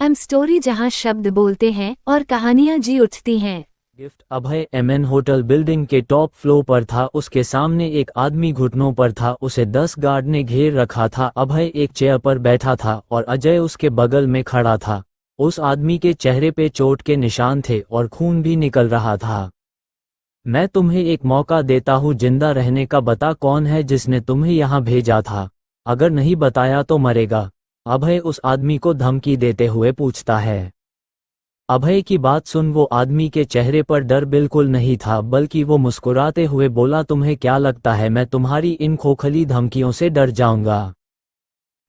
Story जहां शब्द बोलते हैं और कहानियां जी उठती हैं। गिफ्ट अभय एमएन होटल बिल्डिंग के टॉप फ्लोर पर था। उसके सामने एक आदमी घुटनों पर था। उसे 10 गार्ड ने घेर रखा था। अभय एक चेयर पर बैठा था और अजय उसके बगल में खड़ा था। उस आदमी के चेहरे पे चोट के निशान थे और खून भी निकल रहा था। मैं तुम्हें एक मौका देता हूँ जिंदा रहने का। बता कौन है जिसने तुम्हें यहाँ भेजा था। अगर नहीं बताया तो मरेगा। अभय उस आदमी को धमकी देते हुए पूछता है। अभय की बात सुन वो आदमी के चेहरे पर डर बिल्कुल नहीं था, बल्कि वो मुस्कुराते हुए बोला, तुम्हें क्या लगता है मैं तुम्हारी इन खोखली धमकियों से डर जाऊंगा?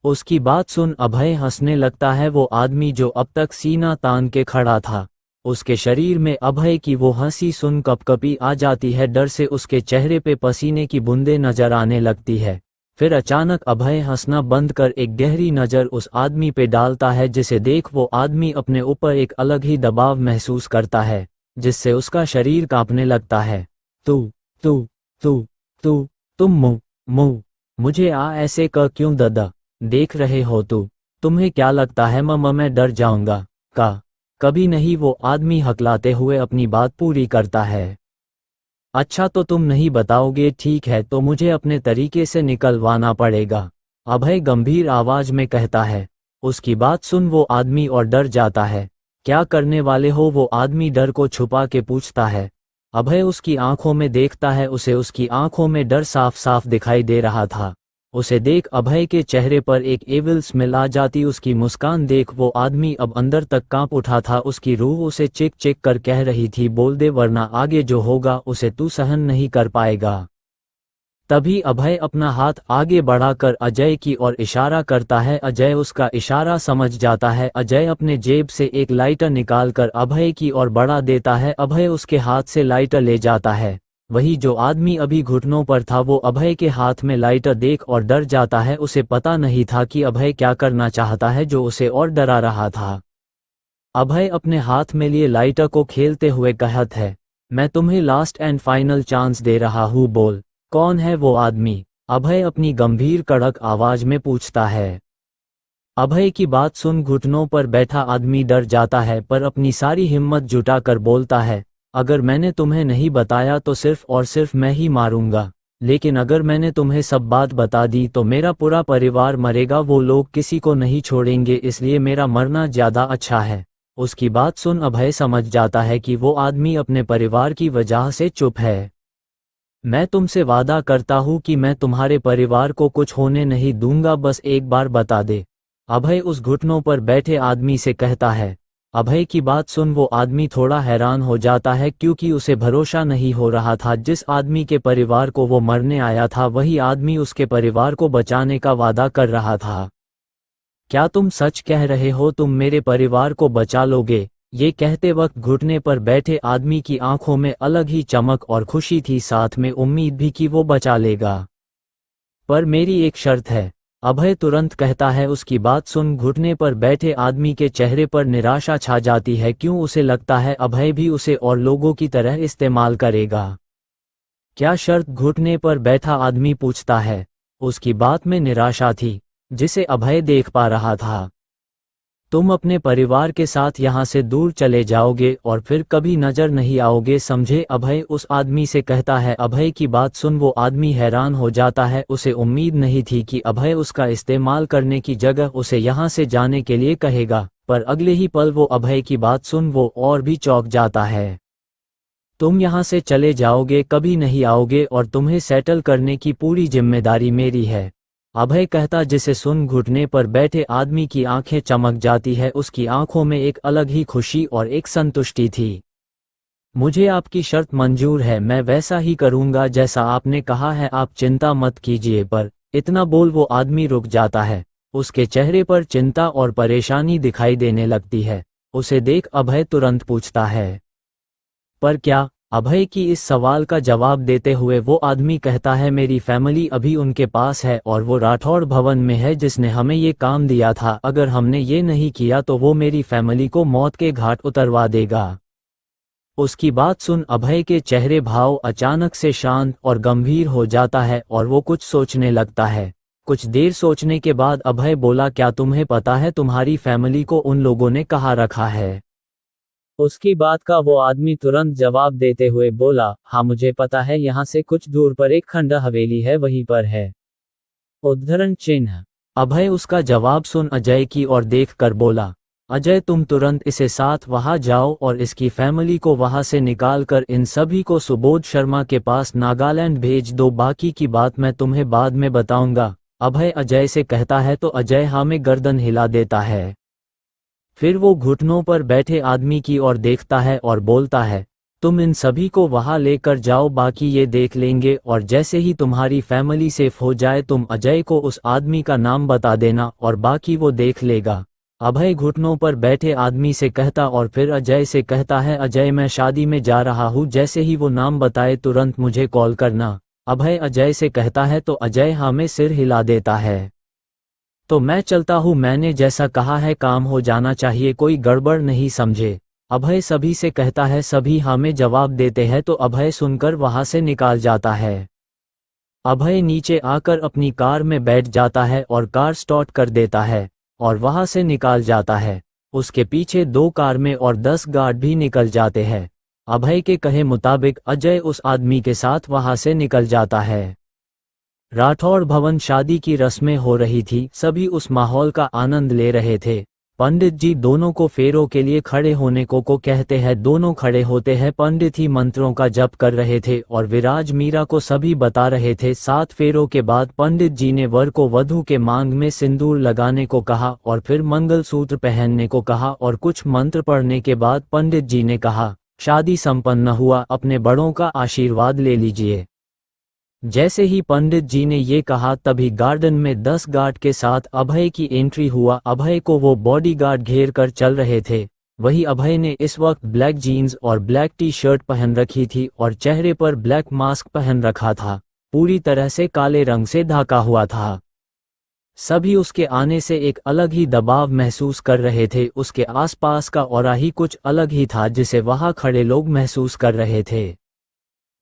उसकी बात सुन अभय हंसने लगता है। वो आदमी जो अब तक सीना तान के खड़ा था, उसके शरीर में अभय की वो हंसी सुन कपकपी आ जाती है। डर से उसके चेहरे पे पसीने की बूंदें नजर आने लगती है। फिर अचानक अभय हंसना बंद कर एक गहरी नज़र उस आदमी पे डालता है, जिसे देख वो आदमी अपने ऊपर एक अलग ही दबाव महसूस करता है, जिससे उसका शरीर कांपने लगता है। तू तू तू तू तुम मुंह मुझे ऐसे क्यों ददा देख रहे हो? तुम्हें क्या लगता है मैं डर जाऊंगा? कभी नहीं, वो आदमी हकलाते हुए अपनी बात पूरी करता है। अच्छा तो तुम नहीं बताओगे, ठीक है, तो मुझे अपने तरीके से निकलवाना पड़ेगा, अभय गंभीर आवाज में कहता है। उसकी बात सुन वो आदमी और डर जाता है। क्या करने वाले हो? वो आदमी डर को छुपा के पूछता है। अभय उसकी आंखों में देखता है। उसे उसकी आंखों में डर साफ साफ दिखाई दे रहा था। उसे देख अभय के चेहरे पर एक एविल स्मेल आ जाती। उसकी मुस्कान देख वो आदमी अब अंदर तक कांप उठा था। उसकी रूह उसे चिक चिक कर कह रही थी, बोल दे वरना आगे जो होगा उसे तू सहन नहीं कर पाएगा। तभी अभय अपना हाथ आगे बढ़ाकर अजय की ओर इशारा करता है। अजय उसका इशारा समझ जाता है। अजय अपने जेब से एक लाइटर निकालकर अभय की ओर बढ़ा देता है। अभय उसके हाथ से लाइटर ले जाता है। वही जो आदमी अभी घुटनों पर था, वो अभय के हाथ में लाइटर देख और डर जाता है। उसे पता नहीं था कि अभय क्या करना चाहता है जो उसे और डरा रहा था। अभय अपने हाथ में लिए लाइटर को खेलते हुए कहता है, मैं तुम्हें लास्ट एंड फाइनल चांस दे रहा हूँ, बोल कौन है वो आदमी? अभय अपनी गंभीर कड़क आवाज में पूछता है। अभय की बात सुन घुटनों पर बैठा आदमी डर जाता है, पर अपनी सारी हिम्मत जुटाकर बोलता है, अगर मैंने तुम्हें नहीं बताया तो सिर्फ और सिर्फ मैं ही मारूंगा, लेकिन अगर मैंने तुम्हें सब बात बता दी तो मेरा पूरा परिवार मरेगा। वो लोग किसी को नहीं छोड़ेंगे, इसलिए मेरा मरना ज्यादा अच्छा है। उसकी बात सुन अभय समझ जाता है कि वो आदमी अपने परिवार की वजह से चुप है। मैं तुमसे वादा करता हूँ कि मैं तुम्हारे परिवार को कुछ होने नहीं दूंगा, बस एक बार बता दे, अभय उस घुटनों पर बैठे आदमी से कहता है। अभय की बात सुन वो आदमी थोड़ा हैरान हो जाता है, क्योंकि उसे भरोसा नहीं हो रहा था जिस आदमी के परिवार को वो मरने आया था, वही आदमी उसके परिवार को बचाने का वादा कर रहा था। क्या तुम सच कह रहे हो? तुम मेरे परिवार को बचा लोगे? ये कहते वक्त घुटने पर बैठे आदमी की आंखों में अलग ही चमक और खुशी थी, साथ में उम्मीद भी कि वो बचा लेगा। पर मेरी एक शर्त है, अभय तुरंत कहता है। उसकी बात सुन घुटने पर बैठे आदमी के चेहरे पर निराशा छा जाती है। क्यों? उसे लगता है अभय भी उसे और लोगों की तरह इस्तेमाल करेगा। क्या शर्त? घुटने पर बैठा आदमी पूछता है। उसकी बात में निराशा थी, जिसे अभय देख पा रहा था। तुम अपने परिवार के साथ यहाँ से दूर चले जाओगे और फिर कभी नजर नहीं आओगे, समझे? अभय उस आदमी से कहता है। अभय की बात सुन वो आदमी हैरान हो जाता है। उसे उम्मीद नहीं थी कि अभय उसका इस्तेमाल करने की जगह उसे यहाँ से जाने के लिए कहेगा, पर अगले ही पल वो अभय की बात सुन वो और भी चौंक जाता है। तुम यहाँ से चले जाओगे, कभी नहीं आओगे, और तुम्हें सेटल करने की पूरी जिम्मेदारी मेरी है, अभय कहता, जिसे सुन घुटने पर बैठे आदमी की आंखें चमक जाती है। उसकी आंखों में एक अलग ही खुशी और एक संतुष्टि थी। मुझे आपकी शर्त मंजूर है, मैं वैसा ही करूंगा जैसा आपने कहा है, आप चिंता मत कीजिए। पर इतना बोल वो आदमी रुक जाता है। उसके चेहरे पर चिंता और परेशानी दिखाई देने लगती है। उसे देख अभय तुरंत पूछता है, पर क्या? अभय की इस सवाल का जवाब देते हुए वो आदमी कहता है, मेरी फैमिली अभी उनके पास है और वो राठौड़ भवन में है जिसने हमें ये काम दिया था। अगर हमने ये नहीं किया तो वो मेरी फैमिली को मौत के घाट उतरवा देगा। उसकी बात सुन अभय के चेहरे भाव अचानक से शांत और गंभीर हो जाता है और वो कुछ सोचने लगता है। कुछ देर सोचने के बाद अभय बोला, क्या तुम्हें पता है तुम्हारी फैमिली को उन लोगों ने कहाँ रखा है? उसकी बात का वो आदमी तुरंत जवाब देते हुए बोला, हाँ मुझे पता है, यहाँ से कुछ दूर पर एक खंडर हवेली है, वहीं पर है। उद्धरण चिन्ह। अभय उसका जवाब सुन अजय की ओर देख कर बोला, अजय तुम तुरंत इसे साथ वहां जाओ और इसकी फैमिली को वहां से निकाल कर इन सभी को सुबोध शर्मा के पास नागालैंड भेज दो, बाकी की बात मैं तुम्हें बाद में बताऊंगा। अभय अजय से कहता है तो अजय हाँ में गर्दन हिला देता है। फिर वो घुटनों पर बैठे आदमी की ओर देखता है और बोलता है, तुम इन सभी को वहां लेकर जाओ, बाकी ये देख लेंगे, और जैसे ही तुम्हारी फैमिली सेफ हो जाए तुम अजय को उस आदमी का नाम बता देना और बाकी वो देख लेगा। अभय घुटनों पर बैठे आदमी से कहता और फिर अजय से कहता है, अजय मैं शादी में जा रहा हूँ, जैसे ही वो नाम बताए तुरंत मुझे कॉल करना। अभय अजय से कहता है तो अजय हाँ में सिर हिला देता है। तो मैं चलता हूँ, मैंने जैसा कहा है काम हो जाना चाहिए, कोई गड़बड़ नहीं समझे। अभय सभी से कहता है, सभी हाँ में जवाब देते हैं तो अभय सुनकर वहां से निकाल जाता है। अभय नीचे आकर अपनी कार में बैठ जाता है और कार स्टार्ट कर देता है और वहां से निकाल जाता है। उसके पीछे 2 कार में और 10 गार्ड भी निकल जाते हैं। अभय के कहे मुताबिक अजय उस आदमी के साथ वहां से निकल जाता है। राठौड़ भवन शादी की रस्में हो रही थी, सभी उस माहौल का आनंद ले रहे थे। पंडित जी दोनों को फेरों के लिए खड़े होने को कहते हैं, दोनों खड़े होते हैं। पंडित ही मंत्रों का जप कर रहे थे और विराज मीरा को सभी बता रहे थे। 7 फेरों के बाद पंडित जी ने वर को वधू के मांग में सिंदूर लगाने को कहा और फिर मंगलसूत्र पहनने को कहा और कुछ मंत्र पढ़ने के बाद पंडित जी ने कहा, शादी संपन्न हुआ, अपने बड़ों का आशीर्वाद ले लीजिए। जैसे ही पंडित जी ने ये कहा तभी गार्डन में 10 गार्ड के साथ अभय की एंट्री हुआ। अभय को वो बॉडीगार्ड घेर कर चल रहे थे। वही अभय ने इस वक्त ब्लैक जीन्स और ब्लैक टी शर्ट पहन रखी थी और चेहरे पर ब्लैक मास्क पहन रखा था, पूरी तरह से काले रंग से ढका हुआ था। सभी उसके आने से एक अलग ही दबाव महसूस कर रहे थे। उसके आसपास का ऑरा ही कुछ अलग ही था जिसे वहां खड़े लोग महसूस कर रहे थे।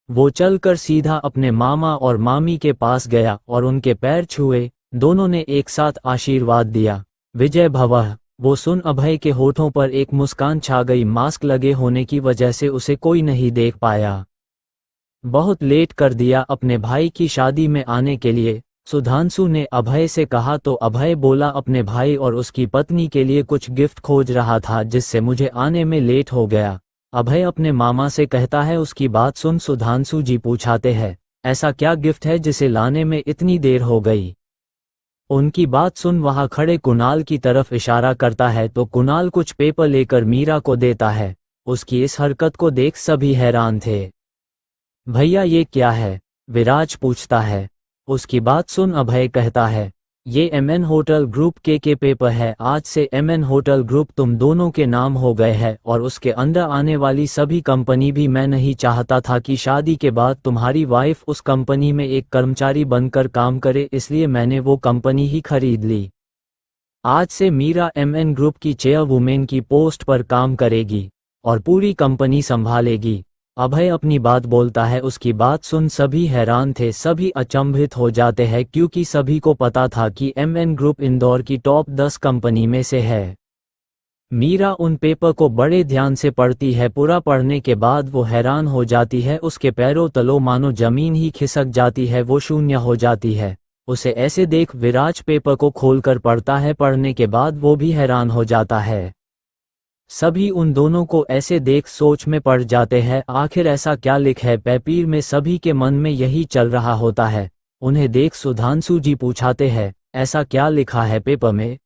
वो चलकर सीधा अपने मामा और मामी के पास गया और उनके पैर छुए। दोनों ने एक साथ आशीर्वाद दिया, विजय भवः। वो सुन अभय के होठों पर एक मुस्कान छा गई। मास्क लगे होने की वजह से उसे कोई नहीं देख पाया। बहुत लेट कर दिया अपने भाई की शादी में आने के लिए, सुधांशु ने अभय से कहा तो अभय बोला, अपने भाई और उसकी पत्नी के लिए कुछ गिफ्ट खोज रहा था जिससे मुझे आने में लेट हो गया। अभय अपने मामा से कहता है। उसकी बात सुन सुधांशु जी पूछाते हैं, ऐसा क्या गिफ्ट है जिसे लाने में इतनी देर हो गई? उनकी बात सुन वहां खड़े कुणाल की तरफ इशारा करता है तो कुणाल कुछ पेपर लेकर मीरा को देता है। उसकी इस हरकत को देख सभी हैरान थे। भैया ये क्या है? विराज पूछता है। उसकी बात सुन अभय कहता है, ये एमएन होटल ग्रुप के पेपर है। आज से एमएन होटल ग्रुप तुम दोनों के नाम हो गए हैं और उसके अंदर आने वाली सभी कंपनी भी। मैं नहीं चाहता था कि शादी के बाद तुम्हारी वाइफ उस कंपनी में एक कर्मचारी बनकर काम करे, इसलिए मैंने वो कंपनी ही खरीद ली। आज से मीरा एमएन ग्रुप की चेयरवुमेन की पोस्ट पर काम करेगी और पूरी कंपनी संभालेगी। अभय अपनी बात बोलता है। उसकी बात सुन सभी हैरान थे, सभी अचंभित हो जाते हैं क्योंकि सभी को पता था कि एमएन ग्रुप इंदौर की टॉप 10 कंपनी में से है। मीरा उन पेपर को बड़े ध्यान से पढ़ती है। पूरा पढ़ने के बाद वो हैरान हो जाती है। उसके पैरों तलों मानो जमीन ही खिसक जाती है, वो शून्य हो जाती है। उसे ऐसे देख विराज पेपर को खोलकर पढ़ता है। पढ़ने के बाद वो भी हैरान हो जाता है। सभी उन दोनों को ऐसे देख सोच में पड़ जाते हैं, आखिर ऐसा क्या लिखा है पेपर में? सभी के मन में यही चल रहा होता है। उन्हें देख सुधांशु जी पूछाते हैं, ऐसा क्या लिखा है पेपर में?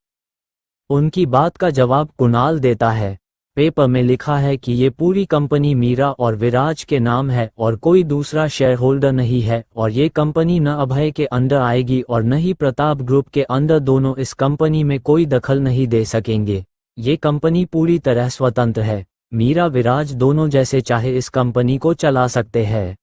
उनकी बात का जवाब कुणाल देता है, पेपर में लिखा है कि ये पूरी कंपनी मीरा और विराज के नाम है और कोई दूसरा शेयर होल्डर नहीं है और ये कंपनी न अभय के अंडर आएगी और न ही प्रताप ग्रुप के अंडर। दोनों इस कंपनी में कोई दखल नहीं दे सकेंगे। ये कंपनी पूरी तरह स्वतंत्र है। मीरा विराज दोनों जैसे चाहे इस कंपनी को चला सकते हैं।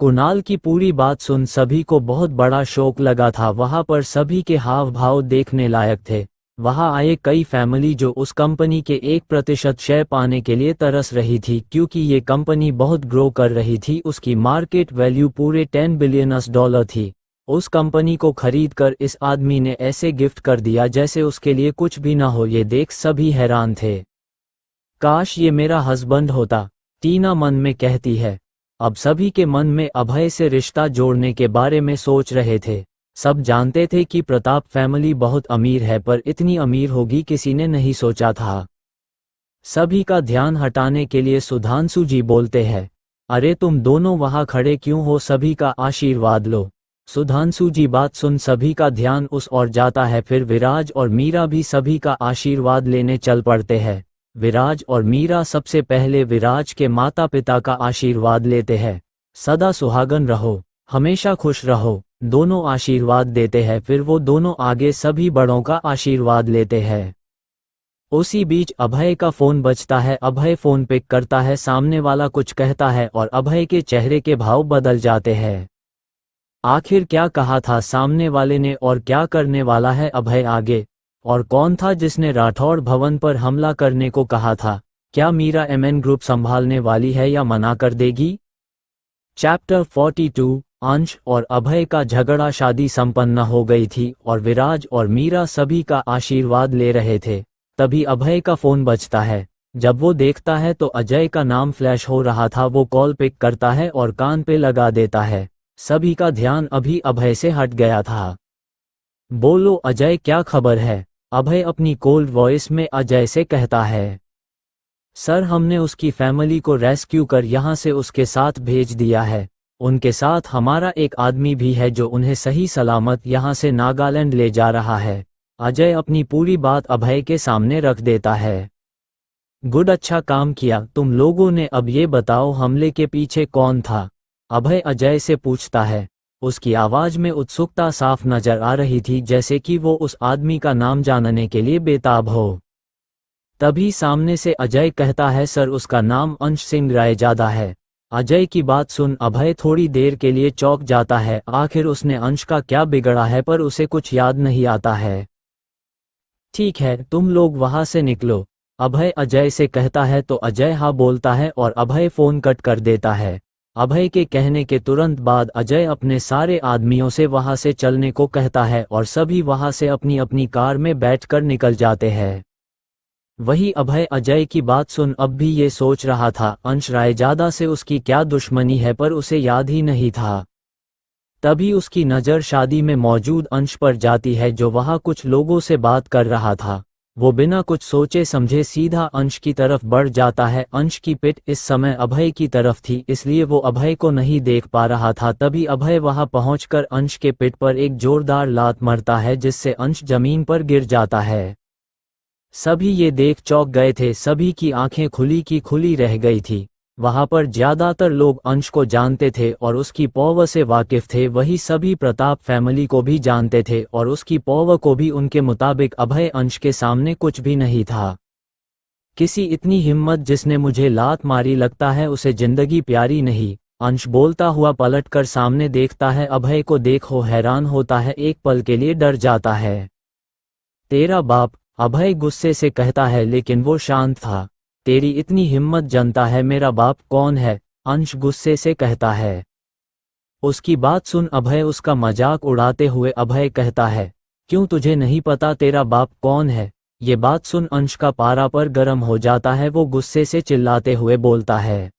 कुणाल की पूरी बात सुन सभी को बहुत बड़ा शौक लगा था। वहां पर सभी के हाव भाव देखने लायक थे। वहां आए कई फैमिली जो उस कंपनी के 1% शेयर पाने के लिए तरस रही थी क्योंकि ये कंपनी बहुत ग्रो कर रही थी। उसकी मार्केट वैल्यू पूरे $10 बिलियन थी। उस कंपनी को खरीदकर इस आदमी ने ऐसे गिफ्ट कर दिया जैसे उसके लिए कुछ भी ना हो। ये देख सभी हैरान थे। काश ये मेरा हस्बैंड होता, टीना मन में कहती है। अब सभी के मन में अभय से रिश्ता जोड़ने के बारे में सोच रहे थे। सब जानते थे कि प्रताप फैमिली बहुत अमीर है, पर इतनी अमीर होगी किसी ने नहीं सोचा था। सभी का ध्यान हटाने के लिए सुधांशु जी बोलते हैं, अरे तुम दोनों वहां खड़े क्यों हो, सभी का आशीर्वाद लो। सुधांशु जी बात सुन सभी का ध्यान उस ओर जाता है। फिर विराज और मीरा भी सभी का आशीर्वाद लेने चल पड़ते हैं। विराज और मीरा सबसे पहले विराज के माता पिता का आशीर्वाद लेते हैं। सदा सुहागन रहो, हमेशा खुश रहो, दोनों आशीर्वाद देते हैं। फिर वो दोनों आगे सभी बड़ों का आशीर्वाद लेते हैं। उसी बीच अभय का फोन बजता है। अभय फोन पिक करता है, सामने वाला कुछ कहता है और अभय के चेहरे के भाव बदल जाते हैं। आखिर क्या कहा था सामने वाले ने और क्या करने वाला है अभय आगे? और कौन था जिसने राठौड़ भवन पर हमला करने को कहा था? क्या मीरा एमएन ग्रुप संभालने वाली है या मना कर देगी? चैप्टर 42। अंश और अभय का झगड़ा। शादी संपन्न हो गई थी और विराज और मीरा सभी का आशीर्वाद ले रहे थे। तभी अभय का फोन बजता है। जब वो देखता है तो अजय का नाम फ्लैश हो रहा था। वो कॉल पिक करता है और कान पे लगा देता है। सभी का ध्यान अभी अभय से हट गया था। बोलो अजय, क्या खबर है? अभय अपनी कोल्ड वॉइस में अजय से कहता है। सर, हमने उसकी फैमिली को रेस्क्यू कर यहाँ से उसके साथ भेज दिया है। उनके साथ हमारा एक आदमी भी है जो उन्हें सही सलामत यहाँ से नागालैंड ले जा रहा है। अजय अपनी पूरी बात अभय के सामने रख देता है। गुड, अच्छा काम किया तुम लोगों ने। अब ये बताओ हमले के पीछे कौन था? अभय अजय से पूछता है। उसकी आवाज में उत्सुकता साफ नजर आ रही थी, जैसे कि वो उस आदमी का नाम जानने के लिए बेताब हो। तभी सामने से अजय कहता है, सर उसका नाम अंश सिंह रायजादा है। अजय की बात सुन अभय थोड़ी देर के लिए चौंक जाता है। आखिर उसने अंश का क्या बिगड़ा है, पर उसे कुछ याद नहीं आता है। ठीक है, तुम लोग वहां से निकलो, अभय अजय से कहता है। तो अजय हाँ बोलता है और अभय फोन कट कर देता है। अभय के कहने के तुरंत बाद अजय अपने सारे आदमियों से वहां से चलने को कहता है और सभी वहां से अपनी अपनी कार में बैठकर निकल जाते हैं। वही अभय अजय की बात सुन अब भी ये सोच रहा था अंश रायजादा से उसकी क्या दुश्मनी है, पर उसे याद ही नहीं था। तभी उसकी नज़र शादी में मौजूद अंश पर जाती है जो वहां कुछ लोगों से बात कर रहा था। वो बिना कुछ सोचे समझे सीधा अंश की तरफ बढ़ जाता है। अंश की पिठ इस समय अभय की तरफ थी, इसलिए वो अभय को नहीं देख पा रहा था। तभी अभय वहां पहुंचकर अंश के पिठ पर एक जोरदार लात मारता है, जिससे अंश जमीन पर गिर जाता है। सभी ये देख चौंक गए थे। सभी की आंखें खुली की खुली रह गई थी। वहां पर ज्यादातर लोग अंश को जानते थे और उसकी पौव से वाकिफ थे। वही सभी प्रताप फैमिली को भी जानते थे और उसकी पौव को भी। उनके मुताबिक अभय अंश के सामने कुछ भी नहीं था। किसी इतनी हिम्मत जिसने मुझे लात मारी, लगता है उसे जिंदगी प्यारी नहीं। अंश बोलता हुआ पलटकर सामने देखता है। अभय को देखो हैरान होता है, एक पल के लिए डर जाता है। तेरा बाप, अभय गुस्से से कहता है, लेकिन वो शांत था। तेरी इतनी हिम्मत जनता है, मेरा बाप कौन है? अंश गुस्से से कहता है। उसकी बात सुन अभय उसका मजाक उड़ाते हुए अभय कहता है, क्यों तुझे नहीं पता तेरा बाप कौन है? ये बात सुन अंश का पारा पर गर्म हो जाता है। वो गुस्से से चिल्लाते हुए बोलता है,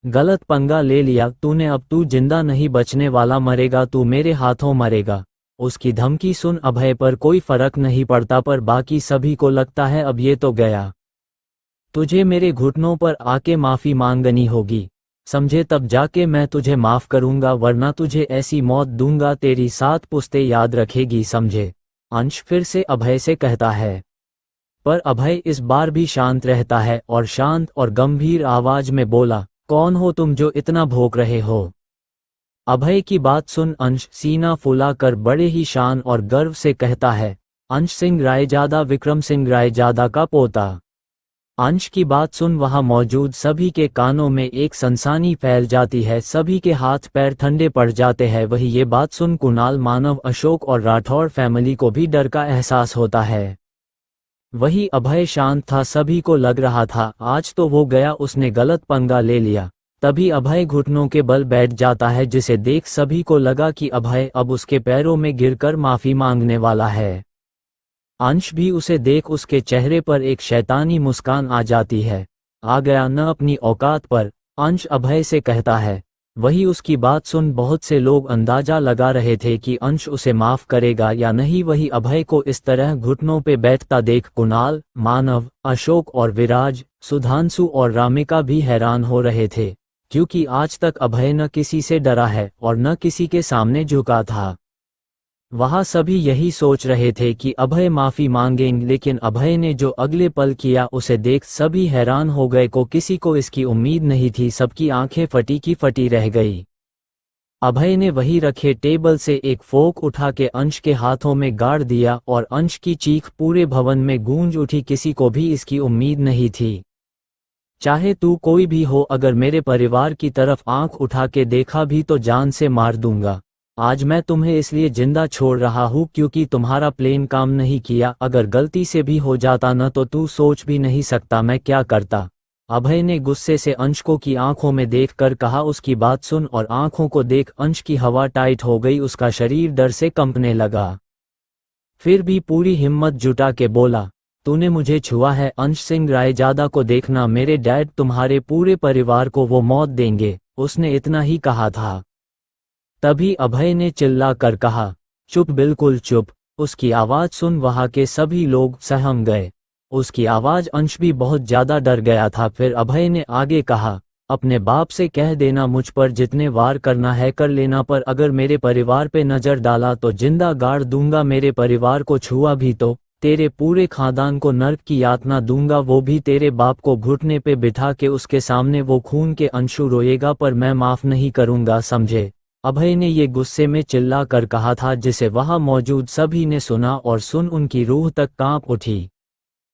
गलत पंगा ले लिया तूने, अब तू जिंदा नहीं बचने वाला, मरेगा तू, मेरे हाथों मरेगा। उसकी धमकी सुन अभय पर कोई फर्क नहीं पड़ता, पर बाकी सभी को लगता है अब ये तो गया। तुझे मेरे घुटनों पर आके माफी मांगनी होगी, समझे? तब जाके मैं तुझे माफ करूंगा, वरना तुझे ऐसी मौत दूंगा तेरी 7 पुश्तें याद रखेगी, समझे? अंश फिर से अभय से कहता है। पर अभय इस बार भी शांत रहता है और शांत और गंभीर आवाज में बोला, कौन हो तुम जो इतना भौंक रहे हो? अभय की बात सुन अंश सीना फुलाकर बड़े ही शान और गर्व से कहता है, अंश सिंह रायजादा, विक्रम सिंह रायजादा का पोता। अंश की बात सुन वहां मौजूद सभी के कानों में एक सनसनी फैल जाती है। सभी के हाथ पैर ठंडे पड़ जाते हैं। वही ये बात सुन कुणाल, मानव, अशोक और राठौड़ फैमिली को भी डर का एहसास होता है। वही अभय शांत था। सभी को लग रहा था आज तो वो गया, उसने गलत पंगा ले लिया। तभी अभय घुटनों के बल बैठ जाता है, जिसे देख सभी को लगा कि अभय अब उसके पैरों में गिरकर माफी मांगने वाला है। अंश भी उसे देख उसके चेहरे पर एक शैतानी मुस्कान आ जाती है। आ गया न अपनी औकात पर, अंश अभय से कहता है। वही उसकी बात सुन बहुत से लोग अंदाजा लगा रहे थे कि अंश उसे माफ करेगा या नहीं। वही अभय को इस तरह घुटनों पे बैठता देख कुणाल, मानव, अशोक और विराज, सुधांशु और रामिका भी हैरान हो रहे थे, क्योंकि आज तक अभय न किसी से डरा है और न किसी के सामने झुका था। वहाँ सभी यही सोच रहे थे कि अभय माफी मांगेंगे, लेकिन अभय ने जो अगले पल किया उसे देख सभी हैरान हो गए। किसी को इसकी उम्मीद नहीं थी, सबकी आंखें फटी की फटी रह गई। अभय ने वही रखे टेबल से एक फोक उठा के अंश के हाथों में गाड़ दिया और अंश की चीख पूरे भवन में गूंज उठी। किसी को भी इसकी उम्मीद नहीं थी। चाहे तू कोई भी हो, अगर मेरे परिवार की तरफ आंख उठा के देखा भी तो जान से मार दूंगा। आज मैं तुम्हें इसलिए जिंदा छोड़ रहा हूँ क्योंकि तुम्हारा प्लेन काम नहीं किया। अगर गलती से भी हो जाता न तो तू सोच भी नहीं सकता मैं क्या करता। अभय ने गुस्से से अंश को की आंखों में देखकर कहा। उसकी बात सुन और आंखों को देख अंश की हवा टाइट हो गई, उसका शरीर डर से कंपने लगा। फिर भी पूरी हिम्मत जुटा के बोला, तूने मुझे छुआ है। अंश सिंह रायजादा को देखना, मेरे डैड तुम्हारे पूरे परिवार को वो मौत देंगे। उसने इतना ही कहा था। तभी अभय ने चिल्ला कर कहा, चुप, बिल्कुल चुप। उसकी आवाज सुन वहां के सभी लोग सहम गए। उसकी आवाज अंश भी बहुत ज्यादा डर गया था। फिर अभय ने आगे कहा, अपने बाप से कह देना मुझ पर जितने वार करना है कर लेना, पर अगर मेरे परिवार पे नजर डाला तो जिंदा गाड़ दूंगा। मेरे परिवार को छुआ भी तो तेरे पूरे खानदान को नर्क की यातना दूंगा, वो भी तेरे बाप को घुटने पे बिठा के उसके सामने वो खून के अंशु रोएगा, पर मैं माफ नहीं करूंगा, समझे। अभय ने ये गुस्से में चिल्ला कर कहा था, जिसे वहां मौजूद सभी ने सुना और सुन उनकी रूह तक कांप उठी।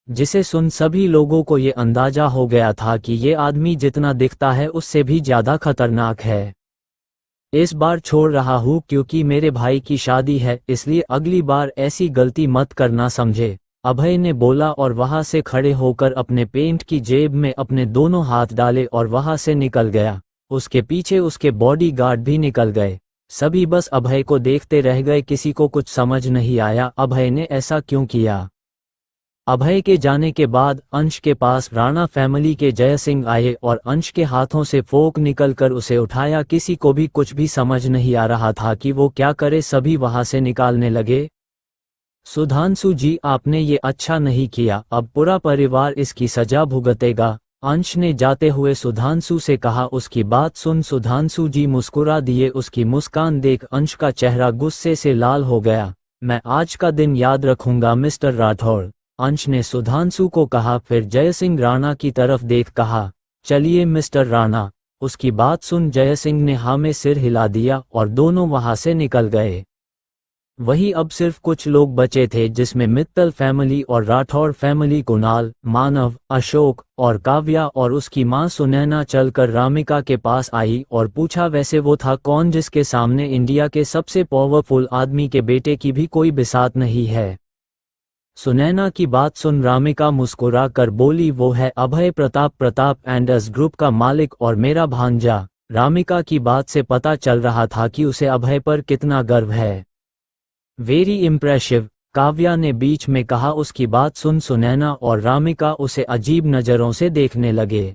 जिसे सुन सभी लोगों को ये अंदाजा हो गया था कि ये आदमी जितना दिखता है उससे भी ज्यादा खतरनाक है। इस बार छोड़ रहा हूँ क्योंकि मेरे भाई की शादी है, इसलिए अगली बार ऐसी गलती मत करना, समझे। अभय ने बोला और वहां से खड़े होकर अपने पेंट की जेब में अपने दोनों हाथ डाले और वहां से निकल गया। उसके पीछे उसके बॉडीगार्ड भी निकल गए। सभी बस अभय को देखते रह गए, किसी को कुछ समझ नहीं आया अभय ने ऐसा क्यों किया। अभय के जाने के बाद अंश के पास राणा फैमिली के जय सिंह आए और अंश के हाथों से फोक निकलकर उसे उठाया। किसी को भी कुछ भी समझ नहीं आ रहा था कि वो क्या करे, सभी वहां से निकालने लगे। सुधांशु जी, आपने ये अच्छा नहीं किया, अब पूरा परिवार इसकी सजा भुगतेगा, अंश ने जाते हुए सुधांशु से कहा। उसकी बात सुन सुधांशु जी मुस्कुरा दिए। उसकी मुस्कान देख अंश का चेहरा गुस्से से लाल हो गया। मैं आज का दिन याद रखूंगा मिस्टर राठौड़, अंश ने सुधांशु को कहा। फिर जयसिंह राणा की तरफ देख कहा, चलिए मिस्टर राणा। उसकी बात सुन जयसिंह ने हाँ में सिर हिला दिया और दोनों वहां से निकल गए। वही अब सिर्फ कुछ लोग बचे थे, जिसमें मित्तल फैमिली और राठौड़ फैमिली, कुणाल, मानव, अशोक और काव्या और उसकी मां सुनैना चलकर रामिका के पास आई और पूछा, वैसे वो था कौन जिसके सामने इंडिया के सबसे पावरफुल आदमी के बेटे की भी कोई बिसात नहीं है। सुनैना की बात सुन रामिका मुस्कुरा कर बोली, वो है अभय प्रताप एंडर्स ग्रुप का मालिक और मेरा भांजा। रामिका की बात से पता चल रहा था कि उसे अभय पर कितना गर्व है। वेरी इम्प्रेसिव, काव्या ने बीच में कहा। उसकी बात सुन सुनैना और रामिका उसे अजीब नजरों से देखने लगे।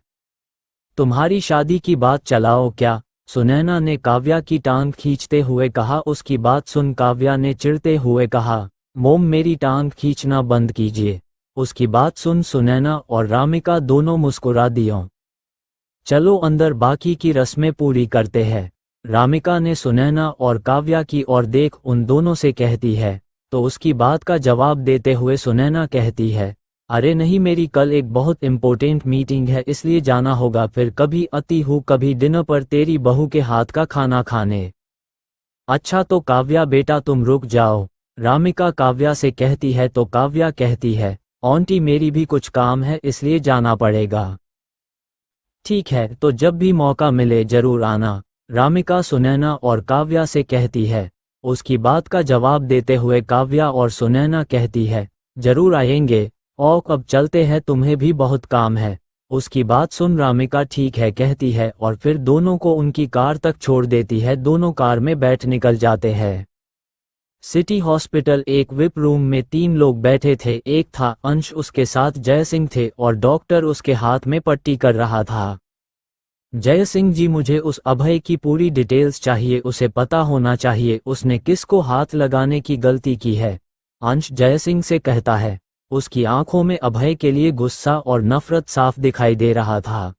तुम्हारी शादी की बात चलाओ क्या, सुनैना ने काव्या की टांग खींचते हुए कहा। उसकी बात सुन काव्या ने चिढ़ते हुए कहा, मोम मेरी टांग खींचना बंद कीजिए। उसकी बात सुन सुनैना और रामिका दोनों मुस्कुरा दियों। चलो अंदर बाकी की रस्में पूरी करते हैं। रामिका ने सुनैना और काव्या की ओर देख उन दोनों से कहती है, तो उसकी बात का जवाब देते हुए सुनैना कहती है, अरे नहीं, मेरी कल एक बहुत इम्पोर्टेंट मीटिंग है इसलिए जाना होगा, फिर कभी आती हूँ कभी डिनर पर तेरी बहू के हाथ का खाना खाने। अच्छा तो काव्या बेटा तुम रुक जाओ, रामिका काव्या से कहती है। तो काव्या कहती है, आंटी मेरी भी कुछ काम है इसलिए जाना पड़ेगा। ठीक है, तो जब भी मौका मिले जरूर आना, रामिका सुनैना और काव्या से कहती है। उसकी बात का जवाब देते हुए काव्या और सुनैना कहती है, जरूर आएंगे। और अब चलते हैं, तुम्हें भी बहुत काम है। उसकी बात सुन रामिका ठीक है कहती है और फिर दोनों को उनकी कार तक छोड़ देती है। दोनों कार में बैठ निकल जाते हैं। सिटी हॉस्पिटल एक विप रूम में 3 लोग बैठे थे। एक था अंश, उसके साथ जय सिंह थे और डॉक्टर उसके हाथ में पट्टी कर रहा था। जय सिंह जी, मुझे उस अभय की पूरी डिटेल्स चाहिए, उसे पता होना चाहिए उसने किसको हाथ लगाने की गलती की है, अंश जय सिंह से कहता है। उसकी आंखों में अभय के लिए गुस्सा और नफरत साफ दिखाई दे रहा था।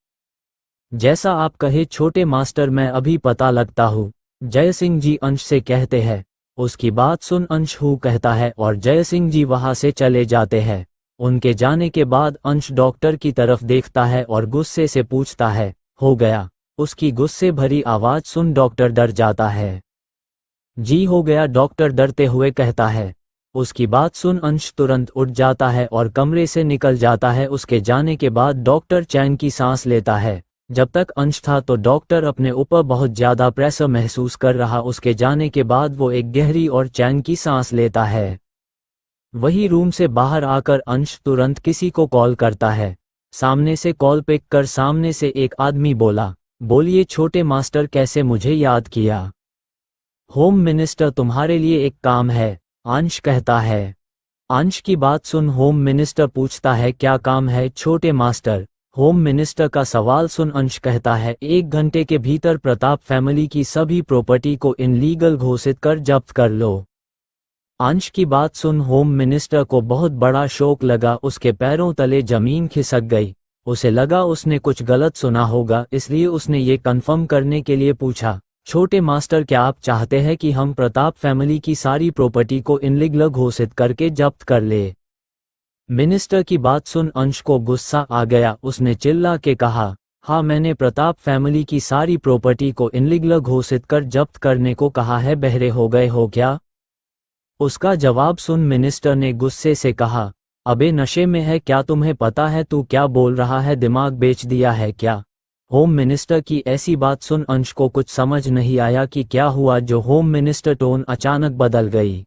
जैसा आप कहे छोटे मास्टर, मैं अभी पता लगता हूँ, जय सिंह जी अंश से कहते हैं। उसकी बात सुन अंश हूँ कहता है और जय सिंह जी वहां से चले जाते हैं। उनके जाने के बाद अंश डॉक्टर की तरफ देखता है और गुस्से से पूछता है, हो गया? उसकी गुस्से भरी आवाज सुन डॉक्टर डर जाता है। जी हो गया, डॉक्टर डरते हुए कहता है। उसकी बात सुन अंश तुरंत उठ जाता है और कमरे से निकल जाता है। उसके जाने के बाद डॉक्टर चैन की सांस लेता है। जब तक अंश था तो डॉक्टर अपने ऊपर बहुत ज्यादा प्रेशर महसूस कर रहा। उसके जाने के बाद वो एक गहरी और चैन की सांस लेता है। वही रूम से बाहर आकर अंश तुरंत किसी को कॉल करता है। सामने से कॉल पिक कर सामने से एक आदमी बोला, बोलिए छोटे मास्टर, कैसे मुझे याद किया? होम मिनिस्टर, तुम्हारे लिए एक काम है, अंश कहता है। अंश की बात सुन होम मिनिस्टर पूछता है, क्या काम है छोटे मास्टर? होम मिनिस्टर का सवाल सुन अंश कहता है, 1 घंटे के भीतर प्रताप फैमिली की सभी प्रॉपर्टी को इनलीगल घोषित कर जब्त कर लो। अंश की बात सुन होम मिनिस्टर को बहुत बड़ा शौक लगा। उसके पैरों तले जमीन खिसक गई। उसे लगा उसने कुछ गलत सुना होगा, इसलिए उसने ये कंफर्म करने के लिए पूछा, छोटे मास्टर क्या आप चाहते हैं कि हम प्रताप फैमिली की सारी प्रॉपर्टी को इनलीगल घोषित करके जब्त कर ले? मिनिस्टर की बात सुन अंश को गुस्सा आ गया। उसने चिल्ला के कहा, हाँ, मैंने प्रताप फैमिली की सारी प्रॉपर्टी को इनलीगल घोषित कर जब्त करने को कहा है, बहरे हो गए हो क्या? उसका जवाब सुन मिनिस्टर ने गुस्से से कहा, अबे नशे में है क्या? तुम्हें पता है तू क्या बोल रहा है? दिमाग बेच दिया है क्या? होम मिनिस्टर की ऐसी बात सुन अंश को कुछ समझ नहीं आया कि क्या हुआ जो होम मिनिस्टर टोन अचानक बदल गई।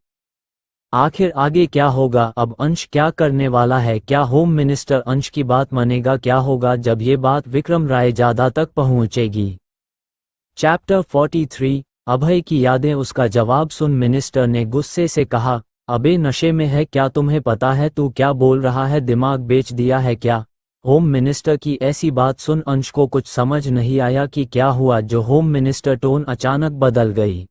आखिर आगे क्या होगा? अब अंश क्या करने वाला है? क्या होम मिनिस्टर अंश की बात मानेगा? क्या होगा जब ये बात विक्रम रायजादा तक पहुंचेगी? चैप्टर 43 अभय की यादें। उसका जवाब सुन मिनिस्टर ने गुस्से से कहा, अबे नशे में है क्या? तुम्हें पता है तू क्या बोल रहा है? दिमाग बेच दिया है क्या? होम मिनिस्टर की ऐसी बात सुन अंश को कुछ समझ नहीं आया कि क्या हुआ जो होम मिनिस्टर टोन अचानक बदल गई।